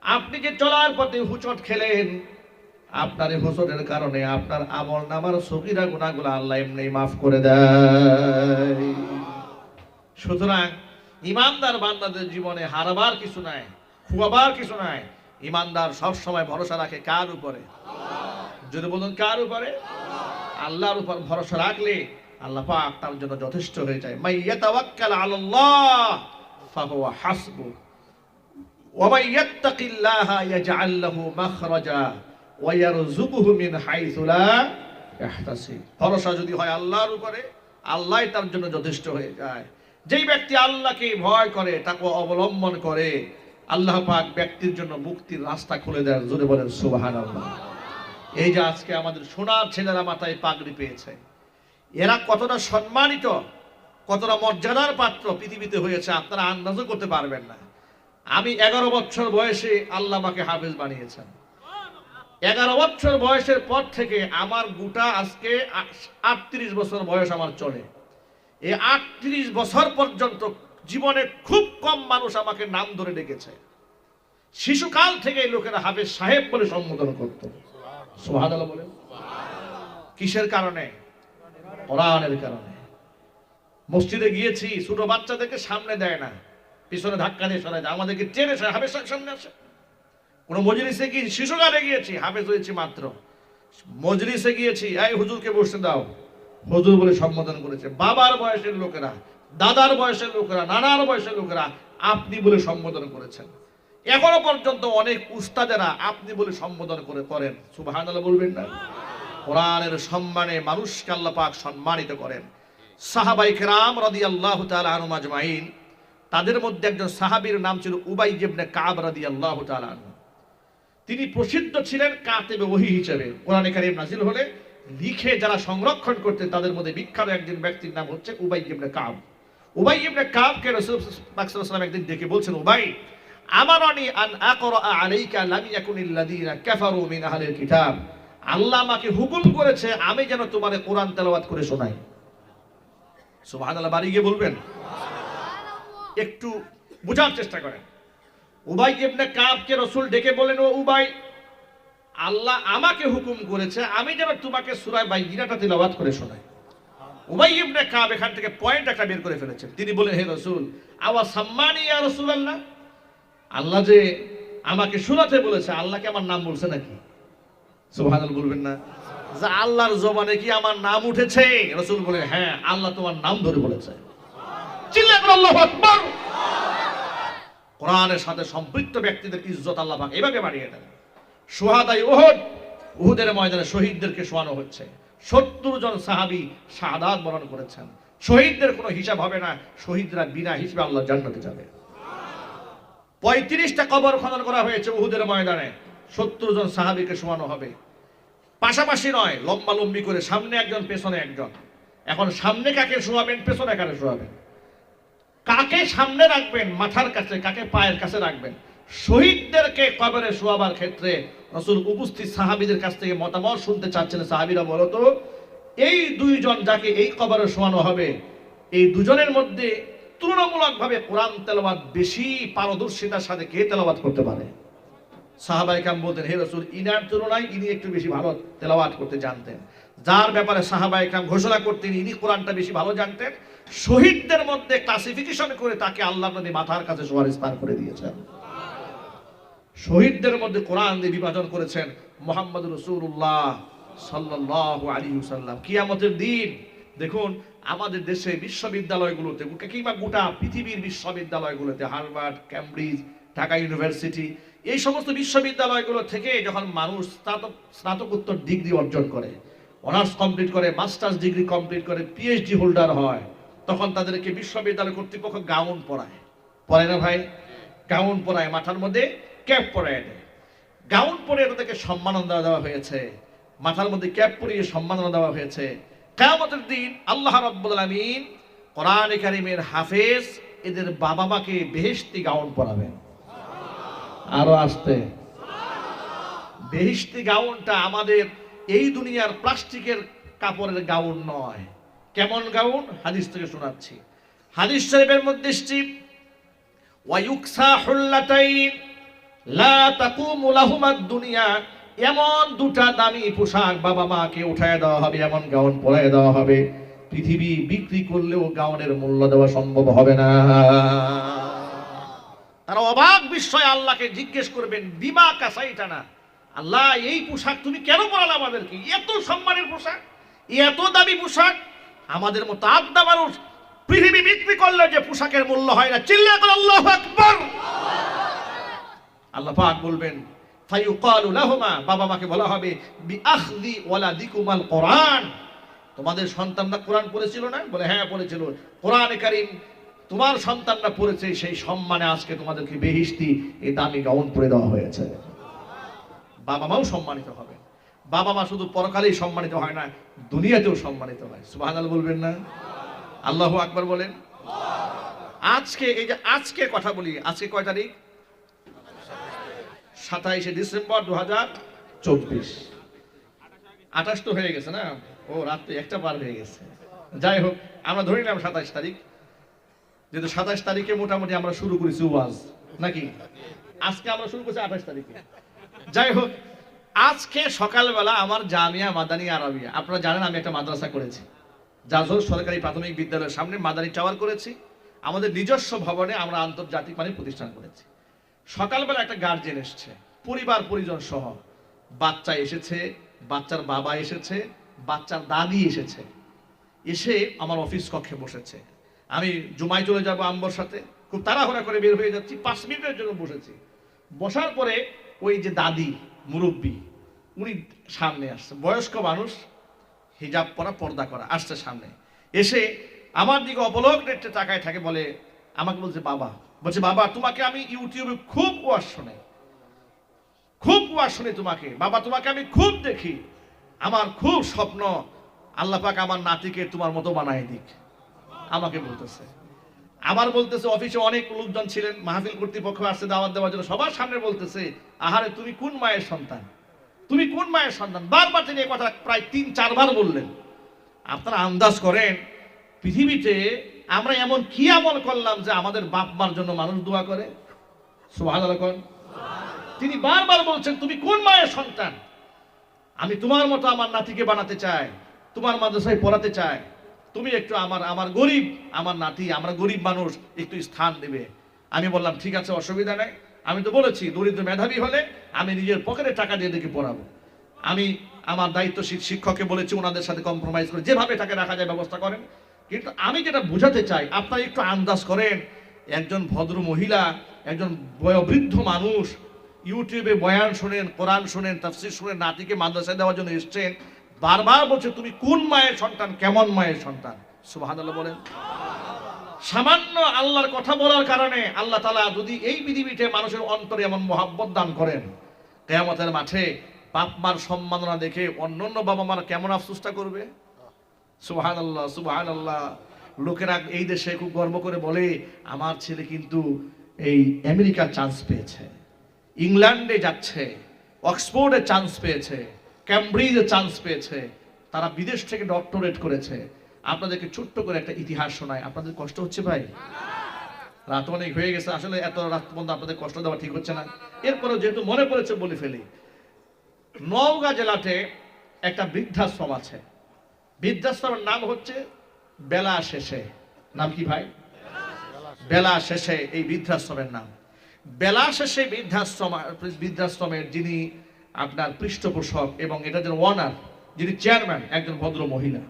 আপনি যে চলার পথে হুঁচট খেলেন, আপনার এই হুঁচটের কারণে আপনার আমল নামার সগীরা গুনাহগুলো আল্লাহ এমনি মাফ করে দেয়। সুতরাং ইমানদার বান্দাদের জীবনে হারাবার কিছু নাই, খুয়াবার কিছু নাই। ইমানদার সব সময় ভরসা রাখে কার উপরে? যদি বলুন কার উপরে? আল্লাহর উপর ভরসা রাখলে আল্লাহ পাক তার জন্য যথেষ্ট হয়ে যায়। মাই ইয়াতাওয়াক্কাল আলাল্লাহ ফাহুয়া হাসবু ওয়া মান ইয়াত্তাকিল্লাহা ইয়াজআল লাহু মাখরাজা ওয়া ইয়ারযুকুহু মিন হাইসু লা ইয়াহতাসিব। ভরসা যদি হয় আল্লাহর উপরে, আল্লাহই তার জন্য যথেষ্ট হয়ে যায়। যেই ব্যক্তি আল্লাহকে ভয় করে, তাকে অবলম্বন করে, আল্লাহ পাক ব্যক্তির জন্য মুক্তির রাস্তা খুলে দেন। জোরে বলেন সুবহানাল্লাহ। এই যে আজকে আমাদের সোনার ছেলেরা মাথায় পাগড়ি পেয়েছে, এরা কতটা সম্মানিত, কতটা মর্যাদার পাত্র পৃথিবীতে হয়েছে আপনারা আন্দাজও করতে পারবেন না। আমি 11 বছর বয়সে আল্লাহ আমাকে হাফেজ বানিয়েছেন। 11 বছর বয়সের পর থেকে আমার গোটা আজকে 38 বছর বয়স আমার চলে। এই 38 বছর পর্যন্ত জীবনে খুব কম মানুষ আমাকে নাম ধরে ডেকেছে। শিশুকাল থেকে লোকেরা হাফেজ সাহেব বলে সম্বোধন করত। সুবহানাল্লাহ বলেন। কিসের কারণে? কোরআনের কারণে। মসজিদে গিয়েছি, ছোট বাচ্চাদেরকে সামনে দেয় না, পিছনে ধাক্কা দিয়ে সরায় দেয়, আমাদেরকে টেনে হাফেজ সামনে আসে। কোন মজলিসে কি শিশুকালে গিয়েছি, হাফেজ হয়েছি মাত্র, মজলিসে গিয়েছি, এই হুজুরকে বসতে দাও, হুজুর বলে সম্বোধন করেছে। বাবার বয়সের লোকেরা, দাদার বয়সের লোকেরা, নানার বয়সের লোকেরা আপনি বলে সম্বোধন করেছেন। এখনো পর্যন্ত অনেক উস্তাদেরা আপনি বলে সম্বোধন করেন। সুবহানাল্লাহ বলবেন না? কোরআনের সম্মানে মানুষকে আল্লাহ পাক সম্মানিত করেন। সাহাবায়ে কেরাম রাদিয়াল্লাহু তাআলা আনহুম আজমাইন, তাদের মধ্যে একজন সাহাবীর নাম ছিল উবাই ইবনে কাব রাদিয়াল্লাহু তাআলা আনহু। তিনি প্রসিদ্ধ ছিলেন কাতেবে ওহী হিসেবে। কোরআনে কারীম নাযিল হলে লিখে যারা সংরক্ষণ করতেন, তাদের মধ্যে বিখ্যাত একজন ব্যক্তির নাম হচ্ছে উবাই ইবনে কাব। উবাই ইবনে কাবকে রাসূল সাল্লাল্লাহু আলাইহি ওয়াসাল্লাম একদিন ডেকে বলছেন, উবাই, আমারানি আন আকরা আলাইকা লাম ইয়াকুনিল লাযিনা কাফারু মিন আহলিল কিতাব, আল্লাহ আমাকে হুকুম করেছে আমি যেন তোমারে কোরআন তেলাওয়াত করে শোনাই। সুবহানাল্লাহ, বাড়ি গিয়ে বলবেন। একটু বোঝার চেষ্টা করেন। উবাই ইবনে কাবকে রাসূল ডেকে বলেন, ও উবাই, আল্লাহ আমাকে হুকুম করেছে আমি যেন তোমাকে সূরা বাইয়িনাটা তেলাওয়াত করে শোনাই। উবাই ইবনে কাব এখান থেকে পয়েন্ট একটা বের করে ফেলেছেন। তিনি বলেন, হে রাসূল, আওয়া সাম্মানি ইয়া রাসূলুল্লাহ, আল্লাহ যে আমাকে শোনাতে বলেছে, আল্লাহকে আমার নাম বলছে নাকি? সুবহানাল্লাহ বলবেন না? যে আল্লাহর জবানে কি আমার নাম উঠেছে? রাসূল বলে, হ্যাঁ, আল্লাহ তোমার নাম ধরে বলেছে। চিল্লায় বলেন আল্লাহু আকবার। কোরআনের সাথে সম্পৃক্ত ব্যক্তিদের ইজ্জত আল্লাহ পাক এভাবে বাড়িয়ে দেন। শুহাদায়ে উহুদ, উহুদের ময়দানে শহীদদেরকে শোয়ানো হচ্ছে। 70 জন সাহাবী শাহাদাত বরণ করেছেন। শহীদদের কোনো হিসাব হবে না, শহীদরা বিনা হিসাবে আল্লাহর জান্নাতে যাবে। 35টা কবর খনন করা হয়েছে উহুদের ময়দানে, 70 জন সাহাবীকে শোয়ানো হবে। পাশাপাশি নয়, লম্বা লম্বি করে, সামনে একজন পেছনে একজন। এখন সামনে কাকে শোয়াবেন, পেছনে কাকে শোয়াবেন? কাকে সামনে রাখবেন মাথার কাছে, কাকে পায়ের কাছে রাখবেন? শহীদদেরকে কবরে শোয়াবার ক্ষেত্রে রাসূল উপস্থিত সাহাবীদের কাছ থেকে মতামত শুনতে চাচ্ছেন। সাহাবীরা বলতো, এই দুইজন যাকে এই কবরে শোয়ানো হবে, এই দুজনের মধ্যে তুলনামূলকভাবে কোরআন তেলাওয়াত বেশি পারদর্শিতার সাথে কে তেলাওয়াত করতে পারে? সাহাবায়ে কেরাম বলতেন, হে রাসূল, ইনার তুলনায় ইনি একটু বেশি ভালো তেলাওয়াত করতে জানতেন। যার ব্যাপারে সাহাবায়ে কেরাম ঘোষণা করতেন ইনি কোরআনটা বেশি ভালো জানতেন, শহীদদের মধ্যে ক্লাসিফিকেশন করে তাকে আল্লাহর নবী মাথার কাছে শোয়ার স্থান করে দিয়েছেন। শহীদদের মধ্যে কোরআন দিয়ে বিভাজন করেছেন মুহাম্মদ রাসূলুল্লাহ সাল্লাল্লাহু আলাইহি ওয়াসাল্লাম। কিয়ামতের দিন দেখুন আমাদের দেশে বিশ্ববিদ্যালয়গুলোতে কিংবা গোটা পৃথিবীর বিশ্ববিদ্যালয়গুলোতে, হার্ভার্ড, ক্যামব্রিজ, ঢাকা ইউনিভার্সিটি, এই সমস্ত বিশ্ববিদ্যালয়গুলো থেকে যখন মানুষ স্নাতকোত্তর ডিগ্রি অর্জন করে, অনার্স কমপ্লিট করে, মাস্টার্স ডিগ্রি কমপ্লিট করে, পিএইচডি হোল্ডার হয়, তখন তাদেরকে বিশ্ববিদ্যালয় কর্তৃপক্ষ গাউন পরায়। পরায় না ভাই? গাউন পরায়, মাথার মধ্যে ক্যাপ পরায় দেয়। গাউন পরে তাদেরকে সম্মাননা দেওয়া হয়েছে, মাথার মধ্যে ক্যাপ পরিয়ে সম্মাননা দেওয়া হয়েছে। কিয়ামতের দিন আল্লাহ রাব্বুল আলামিন কোরআনে কারীমের হাফেজ এদের বাবা মাকে বেহেশতি গাউন পরাবেন। আরো আসতে বেহেশতি গাউনটা আমাদের এই দুনিয়ার প্লাস্টিকের কাপড়ের গাউন নয়। কেমন গাউন? হাদিস থেকে শোনাচ্ছি। হাদিস শরীফের মধ্যে এসেছে ওয়ায়ুকসা হুল্লাতাইন লা তাকুমু লাহুমাদ দুনিয়া, এমন দুটা দামি পোশাক বাবা মাকে উঠায় দেওয়া হবে, এমন গাউন পরায় দেওয়া হবে, পৃথিবী বিক্রি করলেও গাউনের মূল্য দেওয়া সম্ভব হবে না। তারা অবাক বিস্ময়ে আল্লাহকে জিজ্ঞেস করবেন, বিমা কাসাইতানা, আল্লাহ এই পোশাক তুমি কেন পরালে আমাদেরকে? এত সম্মানের পোশাক, এত দামি পোশাক, আমাদের মতো আদা মানুষ পৃথিবী বিক্রি করলে যে পোশাকের মূল্য হয় না। চিল্লায়ে বলেন আল্লাহু আকবার। আল্লাহ পাক বলবেন ফায়ুকালু লাহুমা, বাবা মাকে বলা হবে বিআখযি ওয়ালাদিকুমাল কোরআন, তোমাদের সন্তানরা কোরআন পড়েছিল না? বলে হ্যাঁ পড়েছিল। কোরআনে কারীম তোমার সন্তানরা পড়েছে, সেই সম্মানে আজকে তোমাদেরকে বেহেশতি এই দামি গাউন পরে দেওয়া হয়েছে। বাবা মাও সম্মানিত হবে। বাবা মা শুধু পরকালেই সম্মানিত হয় না, দুনিয়াতেও সম্মানিত হয়। সুবহানাল্লাহ বলবেন না? আল্লাহু আকবার বলেন। আজকে এই যে আজকে কথা বলি, আজকে কয় তারিখ? 27শে ডিসেম্বর 2024। 28 তো হয়ে গেছে না? ও রাত্রে একটা পার হয়ে গেছে। যাই হোক, আমরা ধরে নিলাম 27 তারিখ, যেহেতু 27 তারিখে মোটামুটি আমরা শুরু করেছি ওয়াজ, নাকি? আজকে আমরা শুরু করছি 28 তারিখে। যাই হোক, আজকে সকালবেলা আমার জামিয়া মাদানী আরাবিয়া, আপনারা জানেন আমি একটা মাদ্রাসা করেছি, জাজর সরকারি প্রাথমিক বিদ্যালয়ের সামনে মাদানী টাওয়ার করেছি। আমাদের নিজস্ব ভবনে আমরা আন্তর্জাতিক মানের প্রতিষ্ঠান করেছি। সকালবেলা একটা গার্জেন এসেছে, পরিবার পরিজন সহ, বাচ্চা এসেছে, বাচ্চার বাবা এসেছে, বাচ্চার দাদি এসেছে, এসে আমার অফিস কক্ষে বসেছে। আমি জুমায় চলে যাব আম্বর সাথে, খুব তাড়াহুড়া করে বের হয়ে যাচ্ছি, 5 মিনিটের জন্য বসেছি। বসার পরে ওই যে দাদি মুরব্বী, উনি সামনে আসছে, বয়স্ক মানুষ, হিজাব পরা, পর্দা করা, আসছে সামনে। এসে আমার দিকে অবলোক নেটে তাকায় থাকে, বলে আমাকে বলছে বাবা, বলছে বাবা তোমাকে আমি ইউটিউবে খুব ওয়াজ শুনে তোমাকে বাবা, তোমাকে আমি খুব দেখি, আমার খুব স্বপ্ন আল্লাহ পাক আমার নাতিকে তোমার মতো বানায় দিক। আমাকে বলতেছে, আবার বলতেছে অফিসে অনেক লোকজন ছিলেন, মাহফিল কর্তৃপক্ষ আসছে দাওয়াত দেওয়ার জন্য, সবার সামনে বলতেছে আহারে তুমি কোন মায়ের সন্তান, তুমি কোন মায়ের সন্তান, বারবার তিনি এই কথা প্রায় 3-4 বার বললেন। আপনারা আন্দাজ করেন পৃথিবীতে আমরা এমন কি আমল করলাম যে আমাদের বাপ মার জন্য মানুষ দোয়া করে? সুবহানাল্লাহ। তিনি বারবার বলছেন তুমি কোন মায়ের সন্তান, আমি তোমার মতো আমার নাতিকে বানাতে চাই, তোমার মাদ্রাসায় পড়াতে চাই, তুমি একটু আমার গরিব, আমার নাতি, আমরা গরিব মানুষ, একটু স্থান দেবে। আমি বললাম ঠিক আছে, অসুবিধা নেই। আমি তো বলেছি দরিদ্র মেধাবী হলে আমি নিজের পকেটে টাকা দিয়ে দেখে পড়াবো। আমি আমার দায়িত্বশীল শিক্ষককে বলেছি ওনাদের সাথে কম্প্রোমাইজ করে যেভাবে টাকা রাখা যায় ব্যবস্থা করেন। কিন্তু আমি যেটা বোঝাতে চাই, আপনারা একটু আন্দাজ করেন, একজন ভদ্র মহিলা, একজন বয়োবৃদ্ধ মানুষ ইউটিউবে বয়ান শোনেন, কোরআন শোনেন, তাফসীর শোনেন, নাতিকে মাদ্রাসায় দেওয়ার জন্য এসছেন, বারবার বলছে তুমি কোন মায়ের সন্তান, কেমন মায়ের সন্তান। সুবহানাল্লাহ বলেন। সামান্য আল্লাহর কথা বলার কারণে আল্লাহ তাআলা যদি এই পৃথিবীতে মানুষের অন্তরে এমন মহব্বত দান করেন, কিয়ামতের মাঠে বাপ মার সম্মাননা দেখে অন্যান্য বাবা মারা কেমন আফসোসটা করবে। সুবহানাল্লাহ সুবহানাল্লাহ। লোকেরা এই দেশে খুব গর্ব করে বলে আমার ছেলে কিন্তু এই আমেরিকার চান্স পেয়েছে, ইংল্যান্ডে যাচ্ছে, অক্সফোর্ডে চান্স পেয়েছে, ক্যামব্রিজে চান্স পেয়েছে, তারা বিদেশ থেকে ডক্টরেট করেছে। আপনাদেরকে ছোট্ট করে একটা ইতিহাস শোনায়, আপনাদের কষ্ট হচ্ছে ভাই? রাত অনেক হয়ে গেছে, আসলে এত রাত পর্যন্ত আপনাদের কষ্ট দেওয়া ঠিক হচ্ছে না, এরপরেও যেহেতু মনে পড়েছে বলে ফেলি। নওগাঁ জেলাতে একটা বৃদ্ধাশ্রম আছে, বৃদ্ধাশ্রমের নাম হচ্ছে বেলা শেষে। নাম কি ভাই? বেলা শেষে এই বৃদ্ধাশ্রমের নাম। বেলা শেষে বৃদ্ধাশ্রমের যিনি আপনার পৃষ্ঠপোষক এবং এটা যে ওনার, যিনি চেয়ারম্যান, একজন ভদ্র মহিলা,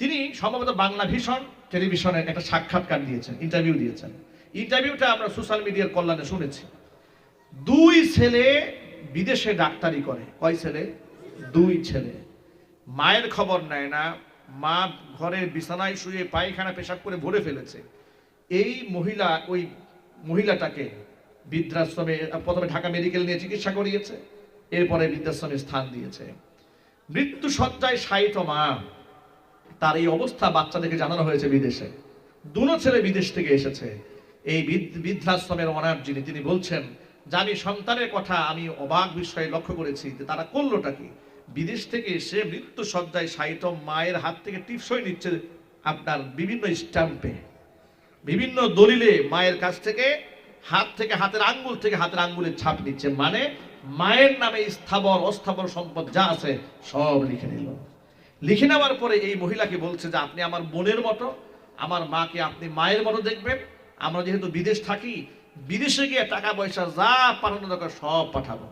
তিনি সম্ভবত বাংলা ভিশন টেলিভিশনের একটা সাক্ষাৎকার দিয়েছেন, ইন্টারভিউ দিয়েছেন। ইন্টারভিউটা আমরা সোশ্যাল মিডিয়ার কল্যাণে শুনেছি। 2 ছেলে বিদেশে ডাক্তারি করে। কয় ছেলে? 2 ছেলে। মায়ের খবর নেয় না, মা ঘরের বিছানায় শুয়ে পায়খানা পেশাব করে ভরে ফেলেছে। এই মহিলা ওই মহিলাটাকে বৃদ্ধাশ্রমে প্রথমে ঢাকা মেডিকেল নিয়ে চিকিৎসা করিয়েছে, এরপরে বৃদ্ধাশ্রমে স্থান দিয়েছে। মৃত্যু সজ্জায় শায়িত মা, তার এই অবস্থা বাচ্চাদেরকে জানানো হয়েছে বিদেশে। 2 ছেলে বিদেশ থেকে এসেছে। এই বৃদ্ধাশ্রমের ওনার যিনি, তিনি বলছেন যে আমি সন্তানের কথা আমি অবাক বিষয়ে লক্ষ্য করেছি যে তারা করলোটা কি। বিদেশ থেকে এসে মৃত্যু সজ্জায় শায়িত মায়ের হাত থেকে টিপসই নিচ্ছে আপনার বিভিন্ন স্ট্যাম্পে, বিভিন্ন দলিলে মায়ের কাছ থেকে হাতের আঙ্গুল থেকে হাতের আঙ্গুলের ছাপ নিচ্ছে। মানে মায়ের নামে স্থাবর অস্থাবর সম্পদ যা আছে সব লিখে নিল। লিখে নেওয়ার পরে এই মহিলাকে বলছে যে আপনি আমার বোনের মতো, আমার মাকে আপনি মায়ের মতো দেখবেন। আমরা যেহেতু বিদেশ থাকি, বিদেশে গিয়ে টাকা পয়সা যা পাঠানো দরকার সব পাঠাবো।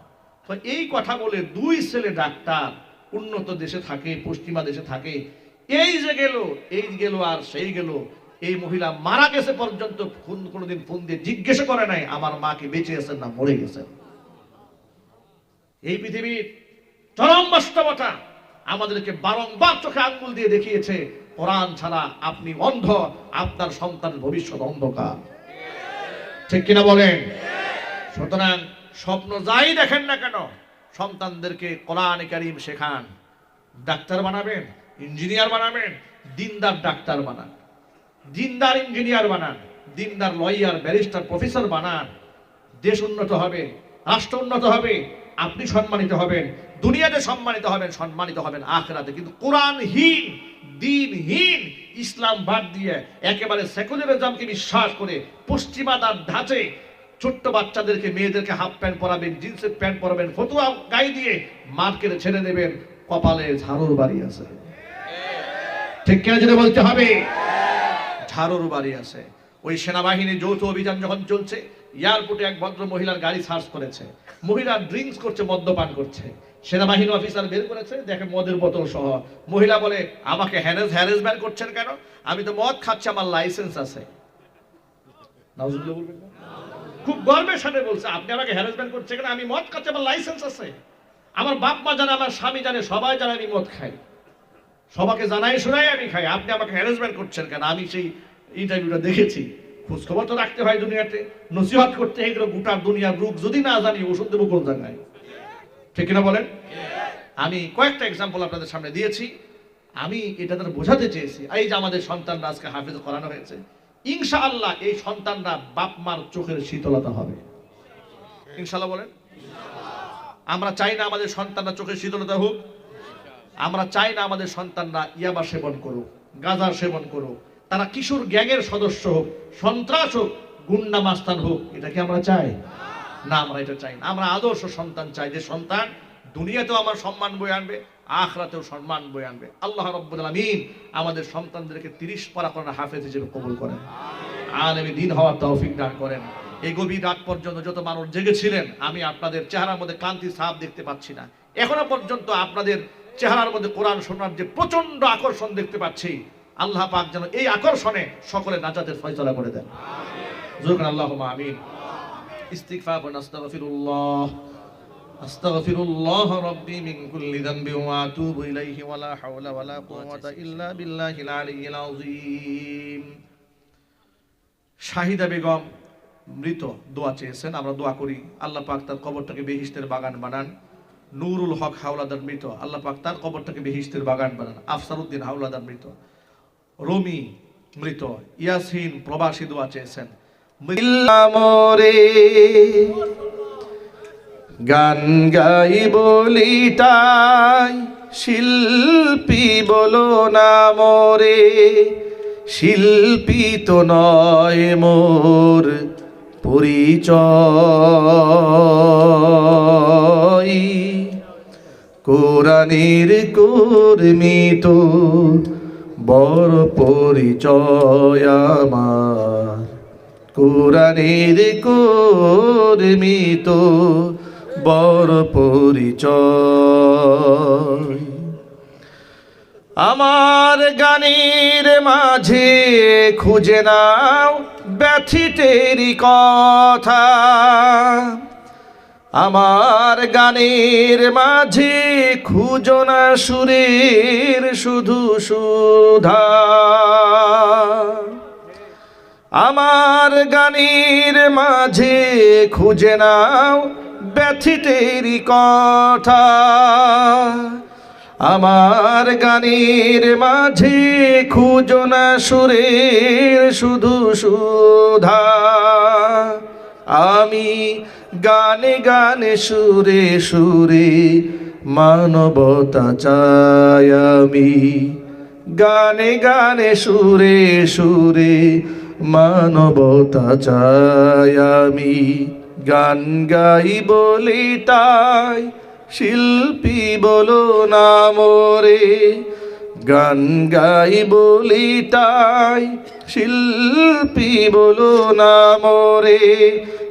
তো এই কথা বলে 2 ছেলে ডাক্তার, উন্নত দেশে থাকে, পশ্চিমা দেশে থাকে, এই যে গেল, এই গেল আর সেই গেল। এই মহিলা মারা গেছে পর্যন্ত কোনোদিন ফোন দিয়ে জিজ্ঞেস করে নাই আমার মা কি বেঁচে আছেন না মরে গেছেন। এই পৃথিবীর চরম বাস্তবতা আমাদেরকে বারংবার চোখে আঙ্গুল দিয়ে দেখিয়েছে। কোরআন ছাড়া আপনি অন্ধ, আপনার সন্তানের ভবিষ্যৎ অন্ধকার। ঠিক কিনা বলেন? সুতরাং স্বপ্ন যাই দেখেন না কেন, সন্তানদেরকে কোরআন কারীম শেখান। ডাক্তার বানাবেন, ইঞ্জিনিয়ার বানাবেন, দিনদার ডাক্তার বানান, দিনদার ইঞ্জিনিয়ার বানান, দিনদার লয়ার, ব্যারিস্টার, প্রফেসর বানান। দেশ উন্নত হবে, রাষ্ট্র উন্নত হবে, আপনি সম্মানিত হবেন, দুনিয়াতে সম্মানিত হবেন আখিরাতে। কিন্তু কোরআনহীন, দ্বীনহীন, ইসলাম বাদ দিয়ে একেবারে সেকুলারিজমকে বিশ্বাস করে পশ্চিমাদার ধাঁচে ছোট্ট বাচ্চাদেরকে, মেয়েদেরকে হাফ প্যান্ট পরাবেন, জিন্সের প্যান্ট পরাবেন, ফতুয়া গায়ে দিয়ে মার্কেটে ছেড়ে দেবেন, কপালে ঝাড়ুর বাড়ি আছে। ঠিক কিনা যেটা বলতে হবে? ঝাড়ুর বাড়ি আছে। ওই সেনাবাহিনীর যৌথ অভিযান যখন চলছে, এয়ারপোর্টে এক ভদ্র মহিলার গাড়ি সার্চ করেছে। মহিলা ড্রিঙ্কস করছে, মদ্যপান করছে। সেনাবাহিনী অফিসার বের করেছে, দেখে মদের বোতল সহ। মহিলা বলে আমাকে হ্যারাসমেন্ট করছেন কেন? আমি তো মদ খাচ্ছি, আমার লাইসেন্স আছে। নাউজুবিল্লাহ বলবেন না? খুব গর্বের সাথে বলছে আপনি আমাকে হ্যারাসমেন্ট করছেন কেন? আমি মদ খাচ্ছি, আমার লাইসেন্স আছে। আমার বাপ মা জানে, আমার স্বামী জানে, সবাই জানে আমি মদ খাই, সবাইকে জানাই শোনাই আমি খাই। আপনি আমাকে হ্যারাসমেন্ট করছেন কেন? আমি সেই ইন্টারভিউটা দেখেছি। খোঁজখবর তো রাখতে হয় দুনিয়াতে, নসিহত করতে হয়। গোটা দুনিয়ার রোগ যদি না জানি, ওষুধ দেবো কোন জায়গায়? ঠিক কিনা বলেন? আমি কয়েকটা এক্সাম্পল আপনাদের সামনে দিয়েছি। আমি এটা তারা বোঝাতে চেয়েছি, এই যে আমাদের সন্তানরা আজকে হাফেজ করানো হয়েছে, ইনশাআল্লাহ এই সন্তানরা বাপ মার চোখের শীতলতা হবে। ইনশাআল্লাহ বলেন। আমরা চাই না আমাদের সন্তানরা চোখের শীতলতা হোক। আমরা চাই না আমাদের সন্তানরা ইয়াবা সেবন করুক, গাঁজা সেবন করুক, তারা কিশোর গ্যাংয়ের সদস্য হোক, সন্ত্রাস হোক, গুন্ডা মাস্তান হোক। এটা কি আমরা চাই? না, আমরা এটা চাই না। আমরা আদর্শ সন্তান চাই, যে সন্তান দুনিয়াতেও আমার সম্মান বয়ে আনবে, আখিরাতেও সম্মান বয়ে আনবে। আল্লাহ রাব্বুল আলামিন আমাদের সন্তানদেরকে 30 পারা কোরআন হাফেজ হিসেবে কবুল করেন, আলেমে দ্বীন হওয়ার তৌফিক দান করেন। এই গভীর রাত পর্যন্ত যত মানুষ জেগেছিলেন, আমি আপনাদের চেহারার মধ্যে ক্লান্তি ছাপ দেখতে পাচ্ছি না। এখনো পর্যন্ত আপনাদের চেহারার মধ্যে কোরআন শোনার যে প্রচন্ড আকর্ষণ দেখতে পাচ্ছি, আল্লাহ পাক যেন এই আকর্ষণে সকলের নাজাতের ফয়সালা করে দেন। জোরে আল্লাহুম্মা আমিন। ইস্তিগফার ও আস্তাগফিরুল্লাহ, আস্তাগফিরুল্লাহ রাব্বি মিন কুল্লি যামবি ওয়া আতুবু ইলাইহি ওয়া লা হাওলা ওয়া লা কুওয়াতা ইল্লা বিল্লাহিল আলিয়্যিল আযীম। শাহিদা বেগম মৃত, দোয়া চেয়েছেন, আমরা দোয়া করি আল্লাহ পাক তার কবরটাকে বেহেশতের বাগান বানান। নুরুল হক হাওলাদার মৃত, আল্লাহ পাক তার কবরটাকে বেহেশতের বাগান বানান। আফসার উদ্দিন হাওলাদার মৃত। রমি মৃত। ইয়াসিন প্রবাসী দোয়া চেয়েছেন। গান গাই বলিটাই শিল্পী বলো না মোরে, শিল্পী তো নয় মোর পরিচয়, কোরআনের কর্মী তো বড় পরিচয় আমার, কোরআনের কর্মী তো বড় পরিচয়। আমার গানের মাঝে খুঁজে নাও ব্যথিতেরই কথা, আমার গানের মাঝে খুঁজো না সুরের শুধু সুধা, আমার গানের মাঝে খুঁজে নাও ব্যথিতেরই কথা, আমার গানের মাঝে খুঁজো না সুরের শুধু সুধা। আমি গানে গানে সুরে সুরে মানবতা চাই, আমি গানে গানে সুরে সুরে মানবতা চাই, আমি গান গাই বলি তাই শিল্পী বলো না মোরে, গান গাই বলি তাই শিল্পী বলো না মোরে,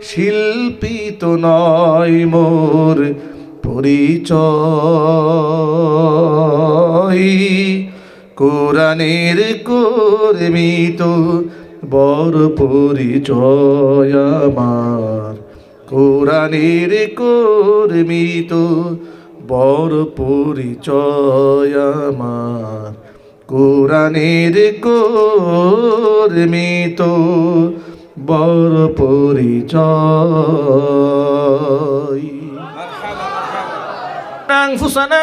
শিল্পী তো নয় মোর পরিচয়, কোরআনের কর্মী তো বড় পরিচয় আমার, কোরআনের কর্মী তো বড় পরিচয় আমার, কোরআনের কর্মী তো বড় পরিচয়। أنفسنا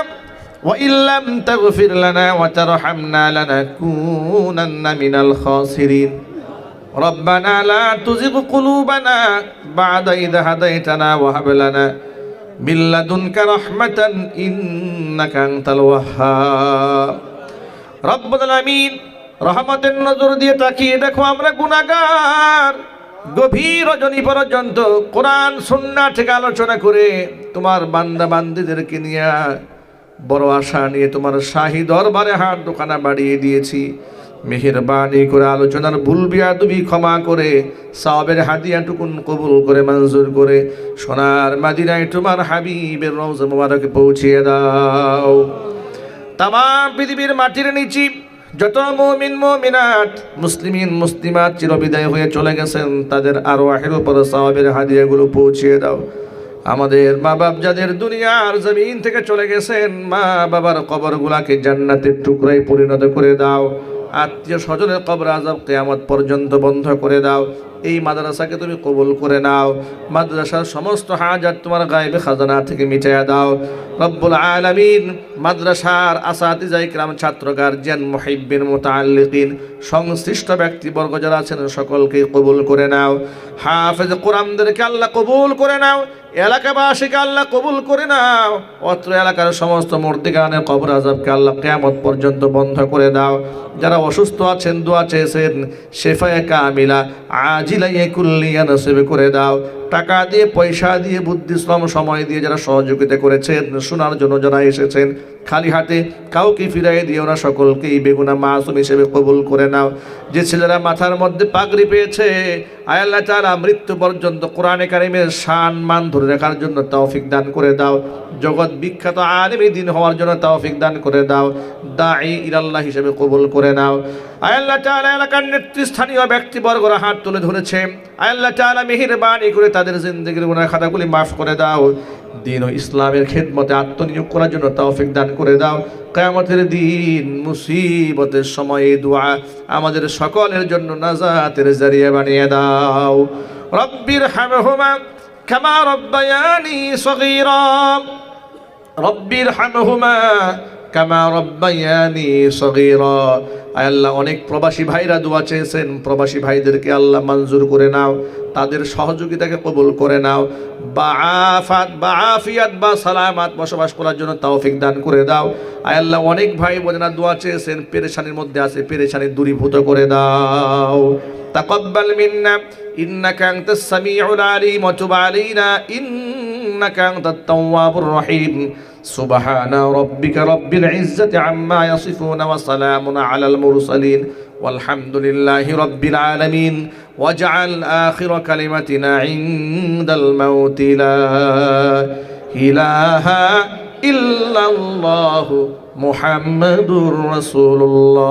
وإن لم تغفر لنا وترحمنا لنكونن من الخاسرين ربنا لا تزغ قلوبنا بعد إذ هديتنا وهب لنا من لدنك رحمة إنك أنت الوهاب رب العالمين রহমতের নজর দিয়ে তাকিয়ে দেখো আমরা গুনাহগার। গভীর রজনী পর্যন্ত কোরআন সুন্নাহ থেকে আলোচনা করে তোমার বান্দা বান্দীদেরকে নিয়ে বড় আশা নিয়ে তোমার শাহী দরবারে হাত দোকানা বাড়িয়ে দিয়েছি। মেহেরবানি করে আলোচনার ভুল বিয়াদবি ক্ষমা করে সওয়াবের হাদিয়াটুকুন কবুল করে মঞ্জুর করে সোনার মদিনায় তোমার হাবিবের রওজা মুবারকে পৌঁছিয়ে দাও। তামাম পৃথিবীর মাটির নিচে যত মুমিন মুমিনাত মুসলিমিন মুসলিমাত চিরবিদায় হয়ে চলে গেছেন তাদের আরওয়াহের উপর সওয়াবের হাদিয়াগুলো পৌঁছিয়ে দাও। আমাদের মা বাপ যাদের দুনিয়ার জমিন থেকে চলে গেছেন মা বাবার কবরগুলাকে জান্নাতের টুকরায় পরিণত করে দাও। আত্মীয় স্বজনের কবর আযাব কিয়ামত পর্যন্ত বন্ধ করে দাও। এই মাদ্রাসাকে তুমি কবুল করে নাও। মাদ্রাসার সমস্ত হাজাত তোমার গায়েবে খাজানা থেকে মিটাইয়া দাও রব্বুল আলামিন। মাদ্রাসার আসাতিজায়ে কিরাম, ছাত্র, গার্জিয়ান, মুহিব্বিন, মুতাআল্লিকিন, সংশ্লিষ্ট ব্যক্তিবর্গ যারা আছেন সকলকে কবুল করে নাও। হাফেজ কোরআনদেরকে আল্লাহ কবুল করে নাও। এলাকাবাসীকে আল্লাহ কবুল করে নাও। অত্র এলাকার সমস্ত মুর্দিগানের কবর আযাবকে আল্লাহ কিয়ামত পর্যন্ত বন্ধ করে দাও। যারা অসুস্থ আছেন দোয়া চেয়েছেন শেফায়ে কামিলা আজিলায়ে কুল্লিয়া নসিব করে দাও। টাকা দিয়ে পয়সা দিয়ে বুদ্ধি শ্রম সময় দিয়ে যারা সহযোগিতা করেছেন শোনার জন্য যারা এসেছেন খালি হাতে কাউকে ফিরাই দিও না, সকলকেই বেগুনা মাসুম হিসেবে কবুল করে নাও। যে ছেলেরা মাথার মধ্যে পাগড়ি পেয়েছে আয় আল্লাহ তাআলা মৃত্যু পর্যন্ত কোরআনে কারিমের শান মান ধরে রাখার জন্য তৌফিক দান করে দাও। জগৎ বিখ্যাত আলেমে দ্বীন হওয়ার জন্য তৌফিক দান করে দাও। দাঈ ইলাল্লাহ হিসেবে কবুল করে নাও। আয় আল্লাহ তাআলা এলাকার নেতৃস্থানীয় ব্যক্তিবর্গরা হাত তুলে ধরেছে আয় আল্লাহ তাআলা মেহেরবানি করে তাদের জিন্দেগির গুনাহ খাতাগুলি মাফ করে দাও। দ্বীন ও ইসলামের খেদমতে আত্মনিয়োগ করার জন্য তৌফিক দান করে দাও। কিয়ামতের দিন মুসিবতের সময়ে দোয়া আমাদের সকলের জন্য নাজাতের জারিয়া বানিয়ে দাও। রব্বির হামহুমা কামা রব্বায়ানি সগীরা রব্বির হামহুমা কামা রব্বায়ানি সগীরা। আয় আল্লাহ অনেক প্রবাসী ভাইরা দোয়া চেয়েছেন, প্রবাসী ভাইদেরকে আল্লাহ মঞ্জুর করে নাও, তাদের সহযোগিতাকে কবুল করে নাও। আফিয়াত বা সালামাত বসবাস করার জন্য তৌফিক দান করে দাও। আয় আল্লাহ অনেক ভাই বোনেরা দোয়া চেয়েছেন, পেরেশানির মধ্যে আছে, পেরেশানি দূরীভূত করে দাও। তাকাব্বাল মিন্না ইন্নাকা আনতাস সামিউল আলিম ওয়া তুব আলাইনা ইন্নাকা আনতাত তাওয়াবুর রহিম। সুবহানা রাব্বিকা রাব্বিল ইজ্জাতি আম্মা ইয়াসিফুন ওয়া সালামুন আলাল মুরসালিন ওয়ালহামদুলিল্লাহি রাব্বিল আলামিন ওয়াজআল আখিরা কালিমাতিনা ইনদাল মাউতি লা ইলাহা ইল্লাল্লাহু মুহাম্মাদুর রাসূলুল্লাহ।